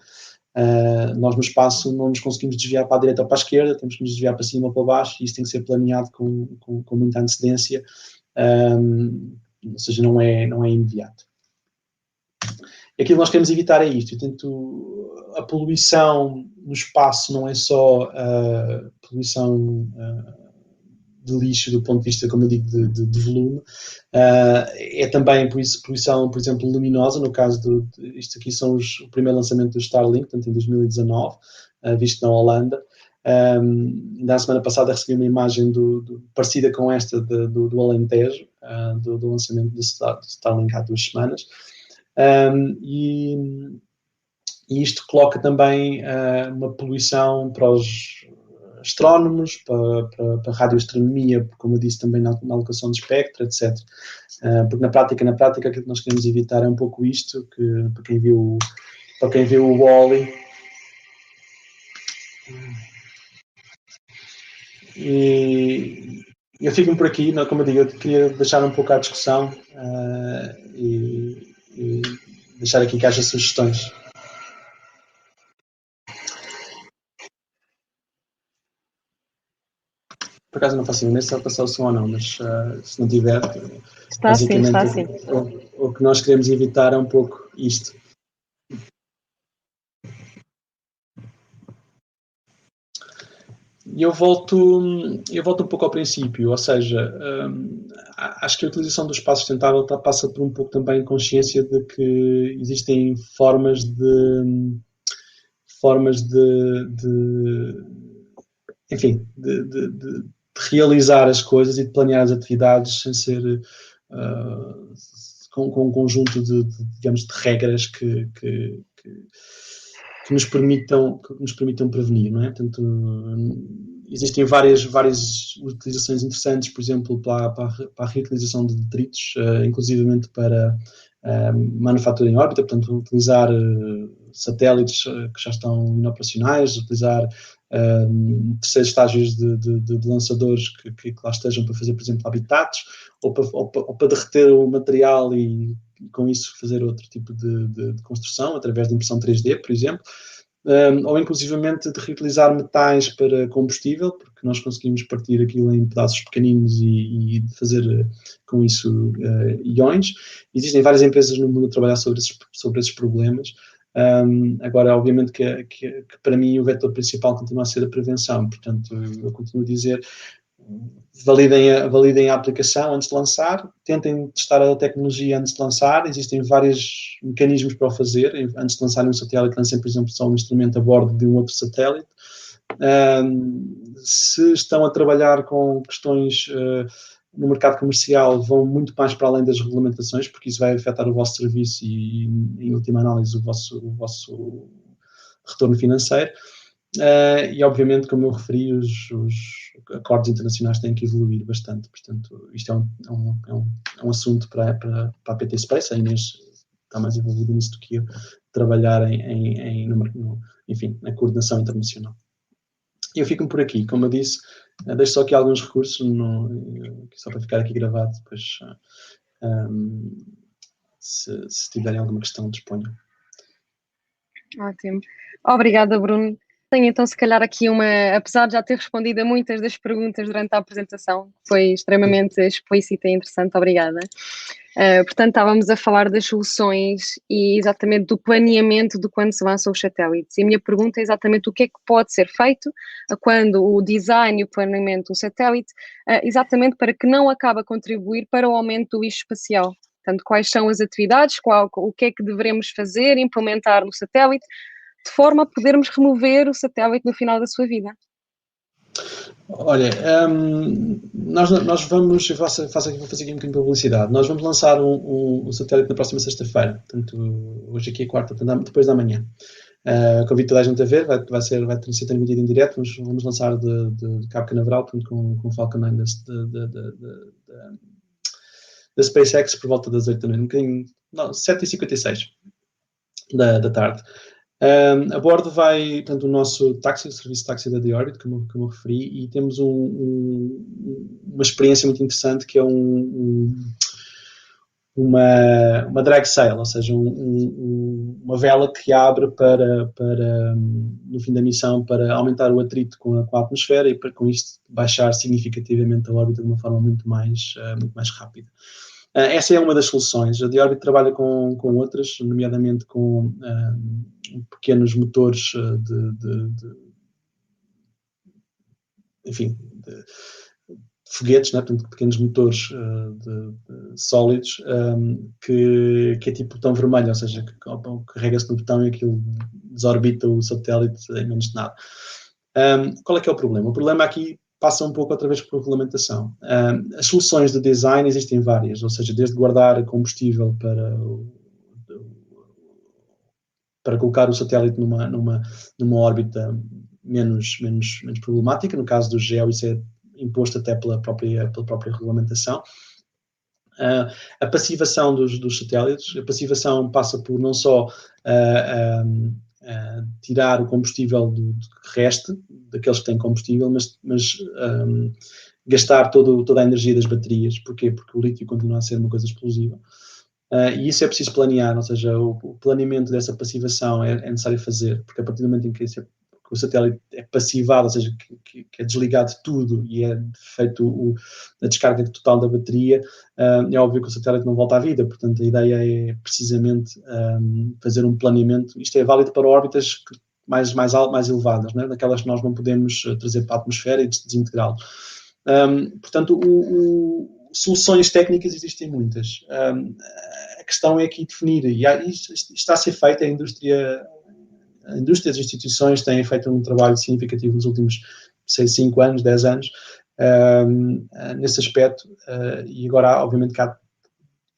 nós no espaço não nos conseguimos desviar para a direita ou para a esquerda, temos que nos desviar para cima ou para baixo, e isso tem que ser planeado com muita antecedência, ou seja, não é imediato. E aquilo que nós queremos evitar é isto. A poluição no espaço não é só poluição de lixo do ponto de vista, como eu digo, de volume, é também poluição, por exemplo, luminosa. No caso isto aqui são o primeiro lançamento do Starlink, portanto em 2019, visto na Holanda. Na semana passada recebi uma imagem parecida com esta do Alentejo, do lançamento do Starlink há 2 semanas. E isto coloca também uma poluição para os astrónomos, para a radioastronomia, como eu disse, também na alocação de espectro, etc. Porque na prática, aquilo que nós queremos evitar é um pouco isto, que para quem viu o Wall-E, e eu fico por aqui, como eu digo, eu queria deixar um pouco à discussão e deixar aqui que haja sugestões. Por acaso não faço ideia se vai passar o som ou não, mas se não tiver, está sim. O que nós queremos evitar é um pouco isto. E eu volto um pouco ao princípio, ou seja, acho que a utilização do espaço sustentável passa por um pouco também consciência de que existem formas de formas enfim, de realizar as coisas e de planear as atividades sem ser com um conjunto digamos, de regras que nos permitam prevenir, não é? Portanto, existem várias utilizações interessantes, por exemplo, para a reutilização de detritos, inclusivamente para manufatura em órbita, portanto, utilizar satélites que já estão inoperacionais, utilizar terceiros estágios de lançadores que lá estejam para fazer, por exemplo, habitats, ou para derreter o material e com isso fazer outro tipo de construção, através de impressão 3D, por exemplo, ou inclusivamente de reutilizar metais para combustível, porque nós conseguimos partir aquilo em pedaços pequeninos e fazer com isso iões. Existem várias empresas no mundo a trabalhar sobre esses problemas. Agora, obviamente que para mim o vetor principal continua a ser a prevenção, portanto, eu continuo a dizer, validem a aplicação antes de lançar, tentem testar a tecnologia antes de lançar, existem vários mecanismos para o fazer, antes de lançarem um satélite, lancem, por exemplo, só um instrumento a bordo de um outro satélite. Se estão a trabalhar com questões no mercado comercial, vão muito mais para além das regulamentações, porque isso vai afetar o vosso serviço e em última análise, o vosso retorno financeiro. E obviamente, como eu referi, os acordos internacionais têm que evoluir bastante. Portanto, isto é um assunto para a PT Space. A Inês está mais envolvida nisso do que eu, trabalhar enfim, na coordenação internacional. Eu fico por aqui, como eu disse, deixo só aqui alguns recursos, só para ficar aqui gravado, depois se tiverem alguma questão, disponham. Ótimo. Obrigada, Bruno. Tenho então, se calhar, aqui apesar de já ter respondido a muitas das perguntas durante a apresentação, foi extremamente explícita e interessante, obrigada. Portanto, estávamos a falar das soluções e exatamente do planeamento de quando se lançam os satélites. E a minha pergunta é exatamente o que é que pode ser feito quando o design e o planeamento do satélite, exatamente para que não acabe a contribuir para o aumento do lixo espacial. Portanto, quais são as atividades, o que é que devemos fazer, implementar no satélite, de forma a podermos remover o satélite no final da sua vida. Olha, nós vamos, vou fazer aqui um bocadinho de publicidade, nós vamos lançar um satélite na próxima sexta-feira, portanto, hoje aqui é quarta, depois da manhã. Convido toda a gente a ver, vai ser transmitido em direto, vamos lançar de Cabo Canaveral, portanto, com Falcon 9 da SpaceX por volta das 8 da noite, 7h56 da tarde. A bordo vai, portanto, o nosso táxi, o serviço de táxi da The Orbit, como eu referi, e temos uma experiência muito interessante que é uma drag sail, ou seja, uma vela que abre no fim da missão, para aumentar o atrito com a atmosfera e para com isto baixar significativamente a órbita de uma forma muito mais rápida. Essa é uma das soluções. A The Orbit trabalha com outras, nomeadamente com pequenos motores enfim, de foguetes, né? Portanto, pequenos motores sólidos, que é tipo botão vermelho, ou seja, que carrega-se no botão e aquilo desorbita o satélite em menos de nada. Qual é que é o problema? O problema aqui passa um pouco outra vez por regulamentação. As soluções de design existem várias, ou seja, desde guardar combustível para colocar o satélite numa órbita menos problemática. No caso do GEO, isso é imposto até pela própria regulamentação. A passivação dos satélites, a passivação passa por não só tirar o combustível do reste, daqueles que têm combustível, mas gastar toda a energia das baterias. Porquê? Porque o lítio continua a ser uma coisa explosiva. E isso é preciso planear, ou seja, o planeamento dessa passivação é necessário fazer, porque a partir do momento em que o satélite é passivado, ou seja, que é desligado de tudo e é feito a descarga total da bateria, é óbvio que o satélite não volta à vida. Portanto, a ideia é precisamente fazer um planeamento. Isto é válido para órbitas mais elevadas, né? Daquelas que nós não podemos trazer para a atmosfera e desintegrá-lo. Portanto, soluções técnicas existem muitas. A questão é aqui definir, e isto está a ser feito. A indústria a indústria, as instituições têm feito um trabalho significativo nos últimos, sei, 5 anos, 10 anos, nesse aspecto, e agora, obviamente, que há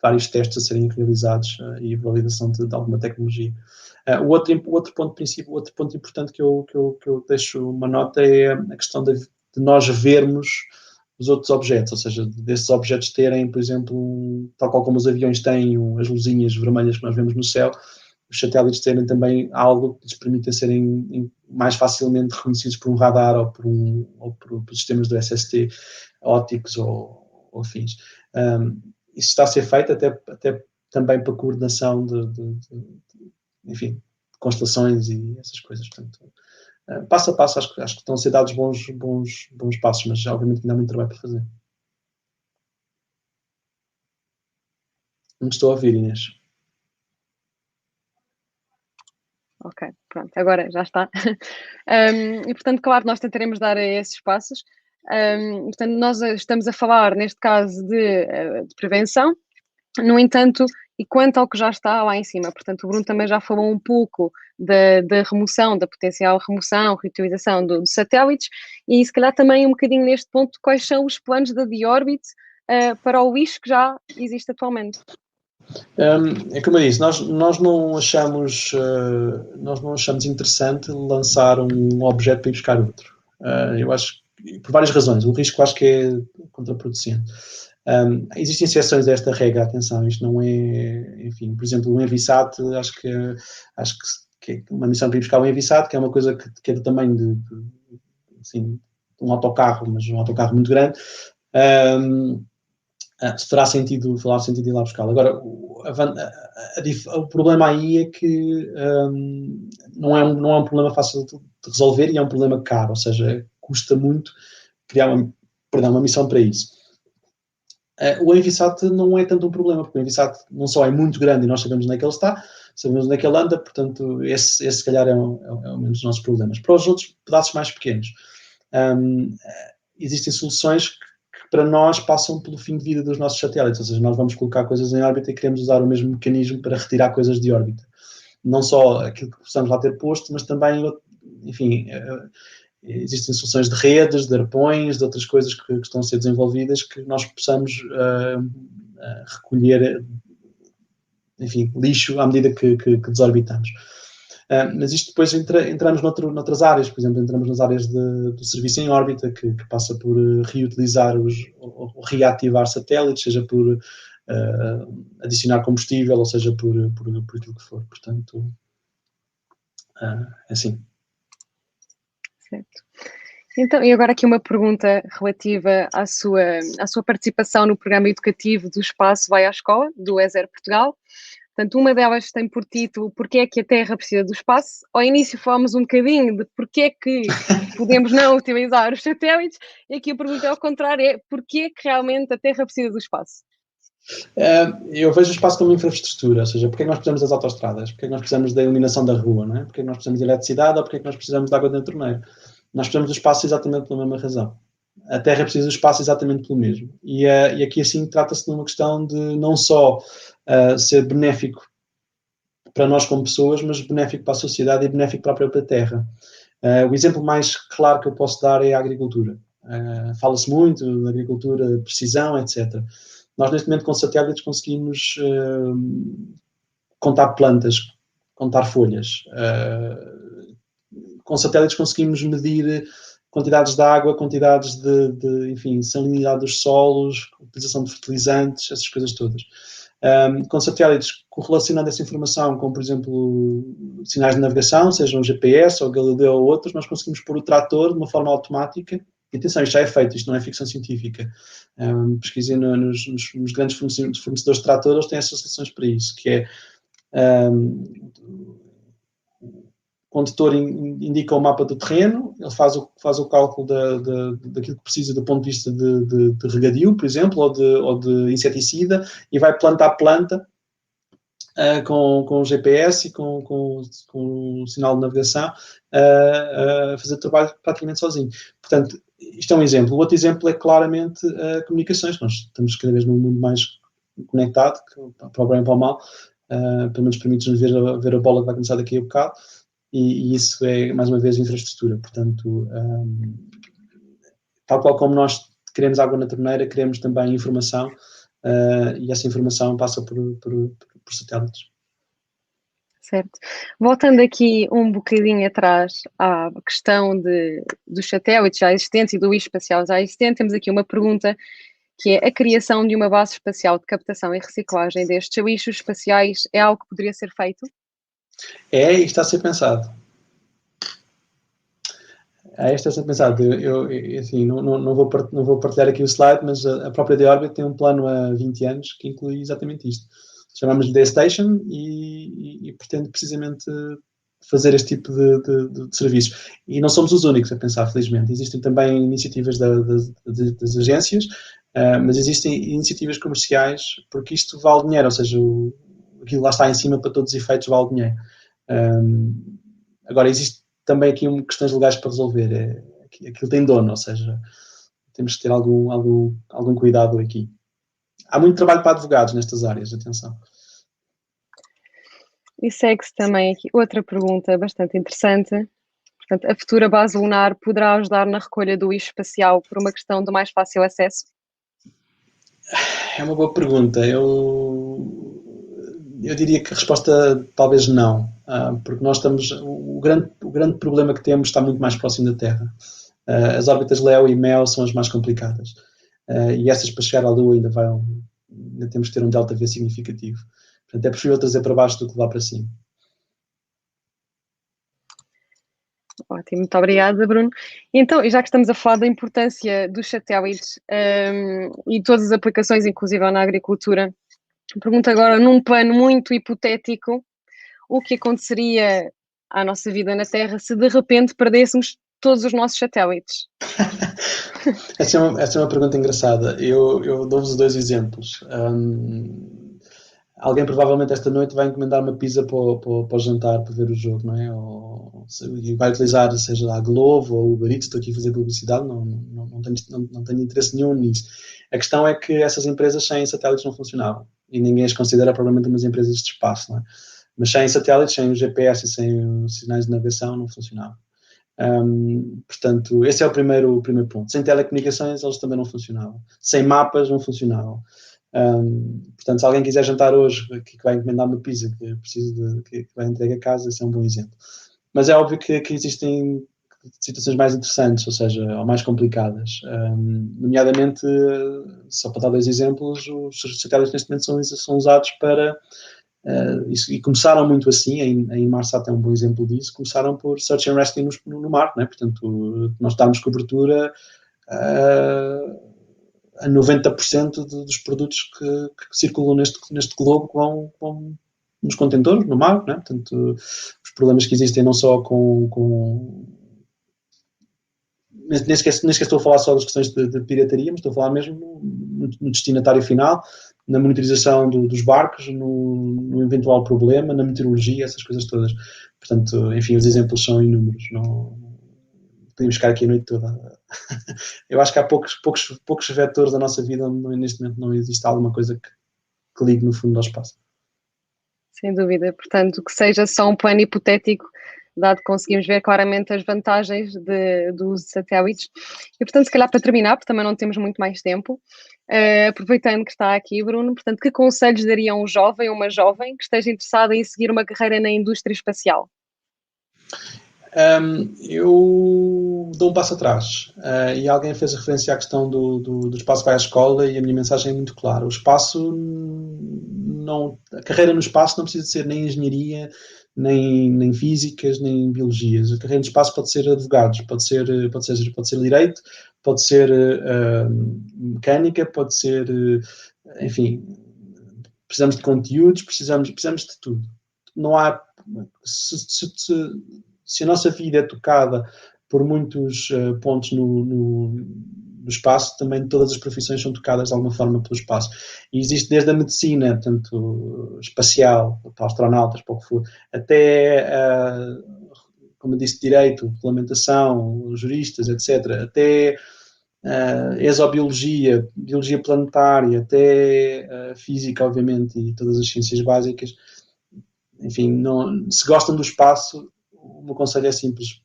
vários testes a serem realizados e validação de alguma tecnologia. O outro ponto importante que eu deixo uma nota é a questão de nós vermos os outros objetos, ou seja, desses objetos terem, por exemplo, tal qual como os aviões têm as luzinhas vermelhas que nós vemos no céu, os satélites terem também algo que lhes permita serem mais facilmente reconhecidos por um radar ou por sistemas do SST ópticos ou afins. Isso está a ser feito até também para coordenação enfim, constelações e essas coisas. Portanto, passo a passo, acho que estão a ser dados bons passos, mas obviamente ainda há muito trabalho para fazer. Não estou a ouvir, Inês. Ok, pronto, agora já está. E portanto, claro, nós tentaremos dar esses passos. Portanto, nós estamos a falar, neste caso, de prevenção. No entanto, e quanto ao que já está lá em cima, portanto, o Bruno também já falou um pouco da remoção, da potencial remoção, reutilização dos satélites, e se calhar também um bocadinho neste ponto, quais são os planos da Deorbit para o lixo que já existe atualmente. É como eu disse, nós não achamos interessante lançar um objeto para ir buscar outro. Eu acho, por várias razões. O risco acho que é contraproducente. Existem exceções a esta regra, atenção, isto não é, enfim, por exemplo, um Envisat, acho que é uma missão para ir buscar um Envisat, que é uma coisa que é do tamanho de um autocarro, mas um autocarro muito grande. Fará sentido ir lá buscá-lo. Agora, o problema aí é que não é um problema fácil de resolver e é um problema caro, ou seja, custa muito criar uma missão para isso. O Envisat não é tanto um problema, porque o Envisat não só é muito grande e nós sabemos onde é que ele está, sabemos onde é que ele anda, portanto, esse se calhar é um dos nossos problemas. Para os outros pedaços mais pequenos, existem soluções que para nós passam pelo fim de vida dos nossos satélites, ou seja, nós vamos colocar coisas em órbita e queremos usar o mesmo mecanismo para retirar coisas de órbita. Não só aquilo que possamos lá ter posto, mas também, enfim, existem soluções de redes, de arpões, de outras coisas que estão a ser desenvolvidas que nós possamos recolher, enfim, lixo à medida que desorbitamos. Mas isto depois entramos noutras áreas, por exemplo, entramos nas áreas do serviço em órbita, que passa por reutilizar ou reativar satélites, seja por adicionar combustível, ou seja por aquilo que for. Portanto, é assim. Certo. Então, e agora aqui uma pergunta relativa à sua participação no programa educativo do Espaço Vai à Escola, do ESER Portugal. Portanto, uma delas tem por título Porquê é que a Terra precisa do espaço? Ao início falámos um bocadinho de porquê é que podemos não utilizar os satélites, e aqui a pergunta ao contrário é porquê é que realmente a Terra precisa do espaço? Eu vejo o espaço como infraestrutura, ou seja, porque é que nós precisamos das autoestradas? Porque é que nós precisamos da iluminação da rua? Não é? Porque é que nós precisamos de eletricidade ou porque é que nós precisamos de água da torneira? Nós precisamos do espaço exatamente pela mesma razão. A Terra precisa do espaço exatamente pelo mesmo. E aqui, assim, trata-se de uma questão de não só ser benéfico para nós como pessoas, mas benéfico para a sociedade e benéfico para a própria Terra. O exemplo mais claro que eu posso dar é a agricultura. Fala-se muito da agricultura de precisão, etc. Nós, neste momento, com satélites, conseguimos contar plantas, contar folhas. Com satélites conseguimos medir quantidades de água, quantidades enfim, salinidade dos solos, utilização de fertilizantes, essas coisas todas. Com satélites, correlacionando essa informação com, por exemplo, sinais de navegação, sejam o GPS ou o Galileu ou outros, nós conseguimos pôr o trator de uma forma automática. E atenção, isto já é feito, isto não é ficção científica. Pesquisem nos grandes fornecedores de trator, eles têm essas soluções para isso, que é o condutor indica o mapa do terreno, ele faz o cálculo daquilo que precisa do ponto de vista de regadio, por exemplo, ou de inseticida, e vai planta a planta com o GPS e com o sinal de navegação a fazer o trabalho praticamente sozinho. Portanto, isto é um exemplo. O outro exemplo é claramente comunicações. Nós estamos cada vez num mundo mais conectado, para o bem e para o mal, pelo menos permite-nos ver a bola que vai começar daqui a bocado. e isso é, mais uma vez, infraestrutura. Portanto, tal qual como nós queremos água na torneira, queremos também informação, e essa informação passa por satélites. Certo. Voltando aqui um bocadinho atrás à questão dos satélites já existentes e do eixo espacial já existente, temos aqui uma pergunta que é: a criação de uma base espacial de captação e reciclagem destes eixos espaciais é algo que poderia ser feito? É, e está a ser pensado. Está a ser pensado. Eu assim, não vou partilhar aqui o slide, mas a própria The Orbit tem um plano há 20 anos que inclui exatamente isto. Chamamos-lhe The Station e pretende precisamente fazer este tipo de serviços. E não somos os únicos a pensar, felizmente. Existem também iniciativas das agências, mas existem iniciativas comerciais, porque isto vale dinheiro, ou seja, aquilo lá está em cima para todos os efeitos, vale dinheiro. Agora, existe também aqui questões legais para resolver. Aquilo tem dono, ou seja, temos que ter algum cuidado aqui. Há muito trabalho para advogados nestas áreas, atenção. E segue-se também aqui outra pergunta bastante interessante. Portanto, a futura base lunar poderá ajudar na recolha do eixo espacial por uma questão de mais fácil acesso? É uma boa pergunta. Eu diria que a resposta talvez não, porque nós estamos. O grande problema que temos está muito mais próximo da Terra. As órbitas LEO e MEO são as mais complicadas. E essas para chegar à Lua ainda temos que ter um delta V significativo. Portanto, é preferível trazer para baixo do que lá para cima. Ótimo, muito obrigada, Bruno. Então, e já que estamos a falar da importância dos satélites e todas as aplicações, inclusive na agricultura, pergunto agora, num plano muito hipotético, o que aconteceria à nossa vida na Terra se de repente perdêssemos todos os nossos satélites? Essa é uma pergunta engraçada. Eu dou-vos dois exemplos. Alguém provavelmente esta noite vai encomendar uma pizza para o jantar para ver o jogo, não é? E vai utilizar, seja a Glovo ou o Uber Eats. Estou aqui a fazer publicidade, não tenho interesse nenhum nisso. A questão é que essas empresas sem satélites não funcionavam e ninguém as considera provavelmente umas empresas de espaço, não é? Mas sem satélites, sem o GPS e sem os sinais de navegação não funcionava. Portanto, esse é o primeiro ponto. Sem telecomunicações eles também não funcionavam. Sem mapas não funcionavam. Portanto, se alguém quiser jantar hoje, que vai encomendar uma pizza, que vai entregar a casa, esse é um bom exemplo. Mas é óbvio que existem situações mais interessantes, ou seja, ou mais complicadas. Nomeadamente, só para dar dois exemplos, os satélites neste momento são usados para e começaram muito assim, a Inmarsat é um bom exemplo disso, começaram por Search and Rescue no mar, né? Portanto, nós damos cobertura a 90% dos produtos que circulam neste globo que vão nos contentores, no mar, né? Portanto, os problemas que existem não só nem sequer estou a falar só das questões de pirataria, mas estou a falar mesmo no destinatário final, na monitorização dos barcos, no eventual problema, na meteorologia, essas coisas todas. Portanto, enfim, os exemplos são inúmeros. Podemos ficar aqui a noite toda. Eu acho que há poucos vetores da nossa vida onde neste momento não existe alguma coisa que ligue no fundo ao espaço. Sem dúvida. Portanto, que seja só um plano hipotético, dado que conseguimos ver claramente as vantagens do uso de satélites. E, portanto, se calhar para terminar, porque também não temos muito mais tempo, aproveitando que está aqui, Bruno, portanto, que conselhos daria um jovem ou uma jovem que esteja interessada em seguir uma carreira na indústria espacial? Eu dou um passo atrás e alguém fez referência à questão do espaço vai à escola e a minha mensagem é muito clara. O espaço a carreira no espaço não precisa ser nem engenharia, nem físicas, nem biologias. A carreira no espaço pode ser advogados, pode ser direito, pode ser mecânica, pode ser, enfim, precisamos de conteúdos, precisamos de tudo. Não há se a nossa vida é tocada por muitos pontos no espaço, também todas as profissões são tocadas de alguma forma pelo espaço. E existe desde a medicina, tanto espacial, para astronautas, para o que for, até, como eu disse, direito, regulamentação, juristas, etc., até exobiologia, biologia planetária, até física, obviamente, e todas as ciências básicas. Enfim, se gostam do espaço, o meu conselho é simples: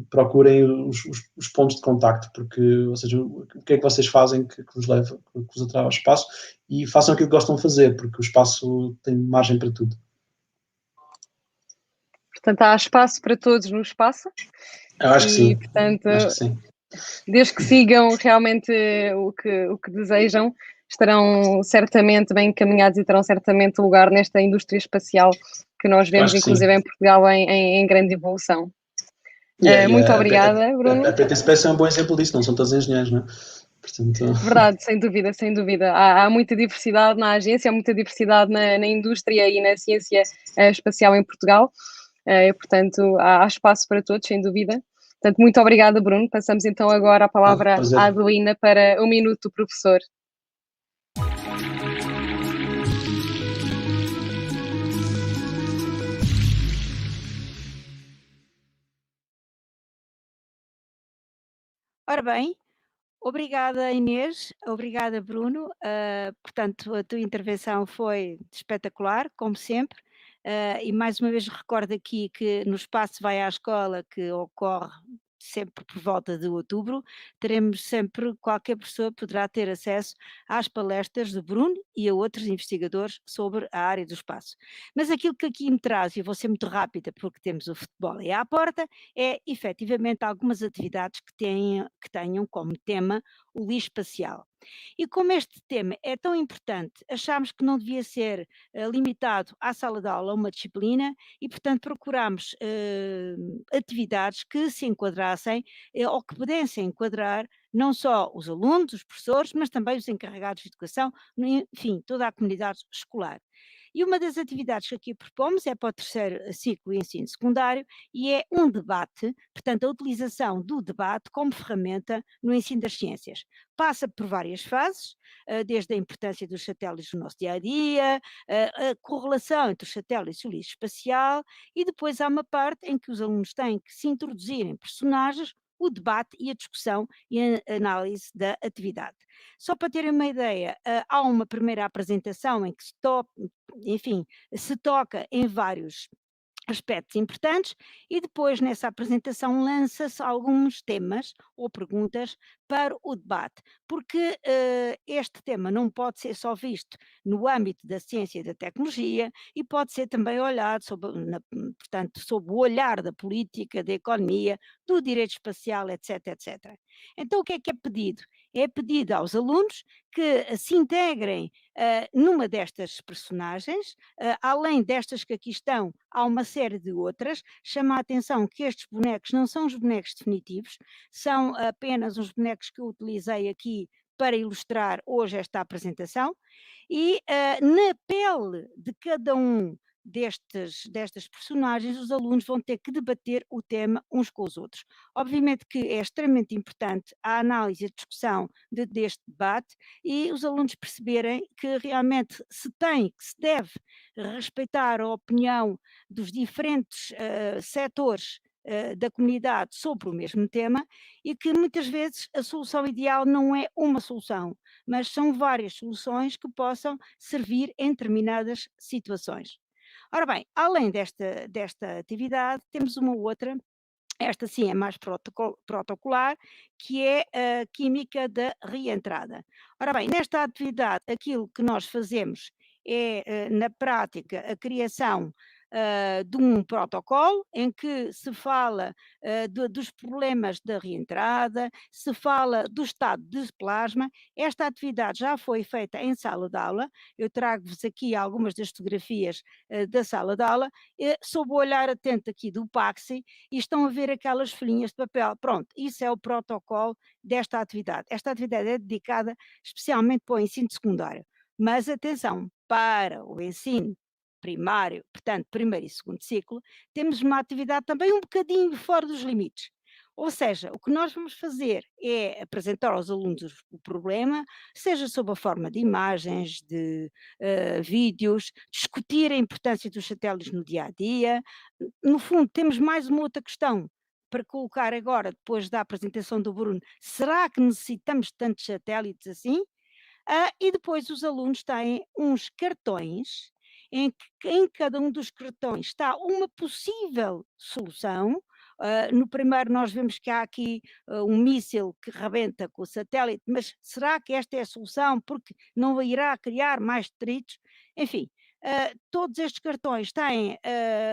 procurem os pontos de contacto, porque, ou seja, o que é que vocês fazem que vos leva, que vos atrai ao espaço, e façam aquilo que gostam de fazer, porque o espaço tem margem para tudo. Portanto, há espaço para todos no espaço Eu acho que e, sim, portanto, acho que sim. desde que sigam realmente o que desejam, estarão certamente bem encaminhados e terão certamente lugar nesta indústria espacial que nós Eu vemos, acho que sim. inclusive em Portugal, em grande evolução. E Muito obrigada, Bruno. a PT Space é um bom exemplo disso, não são todos engenheiros, não é? Portanto, Verdade, sem dúvida, sem dúvida. Há muita diversidade na agência, há muita diversidade na indústria e na ciência espacial em Portugal. Portanto, há espaço para todos, sem dúvida. Portanto, muito obrigada, Bruno. Passamos então agora a palavra prazer. à Adelina para o Minuto do Professor. Ora bem, obrigada Inês, obrigada Bruno. Portanto, a tua intervenção foi espetacular, como sempre. E mais uma vez recordo aqui que no Espaço Vai à Escola, que ocorre sempre por volta de outubro, teremos sempre, qualquer pessoa poderá ter acesso às palestras do Bruno e a outros investigadores sobre a área do espaço. Mas aquilo que aqui me traz, e eu vou ser muito rápida porque temos o futebol aí à porta, é efetivamente algumas atividades que tenham como tema o lixo espacial. E como este tema é tão importante, achámos que não devia ser limitado à sala de aula, uma disciplina, e portanto procurámos atividades que se enquadrassem ou que pudessem enquadrar não só os alunos, os professores, mas também os encarregados de educação, enfim, toda a comunidade escolar. E uma das atividades que aqui propomos é para o terceiro ciclo de ensino secundário e é um debate, portanto a utilização do debate como ferramenta no ensino das ciências. Passa por várias fases, desde a importância dos satélites no nosso dia-a-dia, a correlação entre os satélites e o lixo espacial, e depois há uma parte em que os alunos têm que se introduzir em personagens, o debate e a discussão e a análise da atividade. Só para terem uma ideia, há uma primeira apresentação em que enfim, se toca em vários aspectos importantes e depois nessa apresentação lança-se alguns temas ou perguntas para o debate, porque este tema não pode ser só visto no âmbito da ciência e da tecnologia e pode ser também olhado portanto, sob o olhar da política, da economia, do direito espacial, etc, etc. Então o que é pedido? É pedido aos alunos que se integrem numa destas personagens, além destas que aqui estão, há uma série de outras. Chama a atenção que estes bonecos não são os bonecos definitivos, são apenas os bonecos que eu utilizei aqui para ilustrar hoje esta apresentação, e na pele de cada um destas personagens, os alunos vão ter que debater o tema uns com os outros. Obviamente que é extremamente importante a análise e a discussão deste debate e os alunos perceberem que realmente se deve respeitar a opinião dos diferentes setores da comunidade sobre o mesmo tema e que muitas vezes a solução ideal não é uma solução, mas são várias soluções que possam servir em determinadas situações. Ora bem, além desta atividade, temos uma outra, esta sim é mais protocolar, que é a química da reentrada. Ora bem, nesta atividade aquilo que nós fazemos é, na prática, a criação de um protocolo em que se fala dos problemas da reentrada, se fala do estado de plasma. Esta atividade já foi feita em sala de aula, eu trago-vos aqui algumas das fotografias da sala de aula, sob o olhar atento aqui do Paxi, e estão a ver aquelas folhinhas de papel. Pronto, isso é o protocolo desta atividade. Esta atividade é dedicada especialmente para o ensino secundário. Mas atenção, para o ensino primário, portanto, primeiro e segundo ciclo, temos uma atividade também um bocadinho fora dos limites. Ou seja, o que nós vamos fazer é apresentar aos alunos o problema, seja sob a forma de imagens, de vídeos, discutir a importância dos satélites no dia a dia. No fundo, temos mais uma outra questão para colocar agora, depois da apresentação do Bruno: será que necessitamos de tantos satélites assim? E depois os alunos têm uns cartões em que em cada um dos cartões está uma possível solução. No primeiro nós vemos que há aqui um míssil que rebenta com o satélite, mas será que esta é a solução? Porque não irá criar mais detritos? Enfim, todos estes cartões têm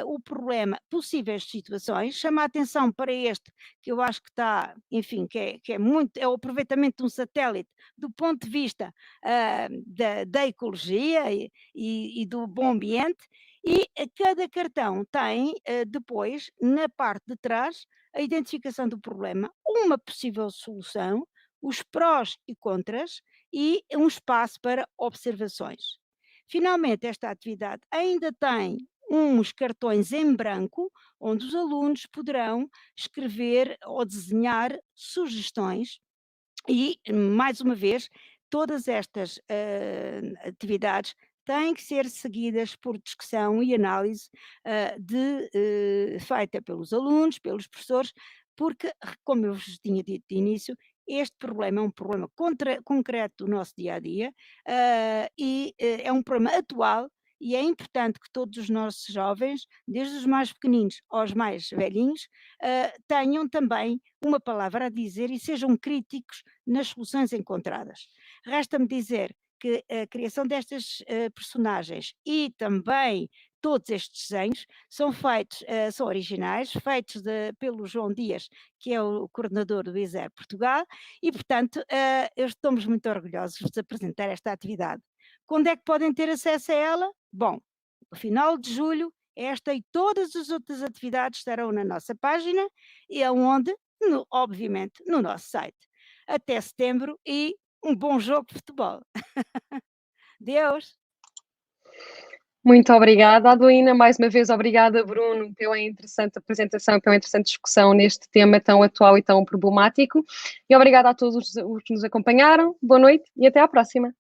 o problema, possíveis situações. Chama a atenção para este, que eu acho que está, enfim, que é muito, é o aproveitamento de um satélite do ponto de vista da ecologia e do bom ambiente. E cada cartão tem depois, na parte de trás, a identificação do problema, uma possível solução, os prós e contras e um espaço para observações. Finalmente, esta atividade ainda tem uns cartões em branco, onde os alunos poderão escrever ou desenhar sugestões e, mais uma vez, todas estas atividades têm que ser seguidas por discussão e análise feita pelos alunos, pelos professores, porque, como eu vos tinha dito de início, este problema é um problema concreto do nosso dia a dia e é um problema atual. E é importante que todos os nossos jovens, desde os mais pequeninos aos mais velhinhos, tenham também uma palavra a dizer e sejam críticos nas soluções encontradas. Resta-me dizer que a criação destas personagens e também todos estes desenhos são feitos, são originais, feitos pelo João Dias, que é o coordenador do ISER Portugal, e portanto estamos muito orgulhosos de apresentar esta atividade. Quando é que podem ter acesso a ela? Bom, no final de julho, esta e todas as outras atividades estarão na nossa página e aonde? Obviamente, no nosso site. Até setembro e um bom jogo de futebol. Deus! Muito obrigada, Adelina. Mais uma vez, obrigada, Bruno, pela interessante apresentação e pela interessante discussão neste tema tão atual e tão problemático. E obrigada a todos os que nos acompanharam. Boa noite e até à próxima.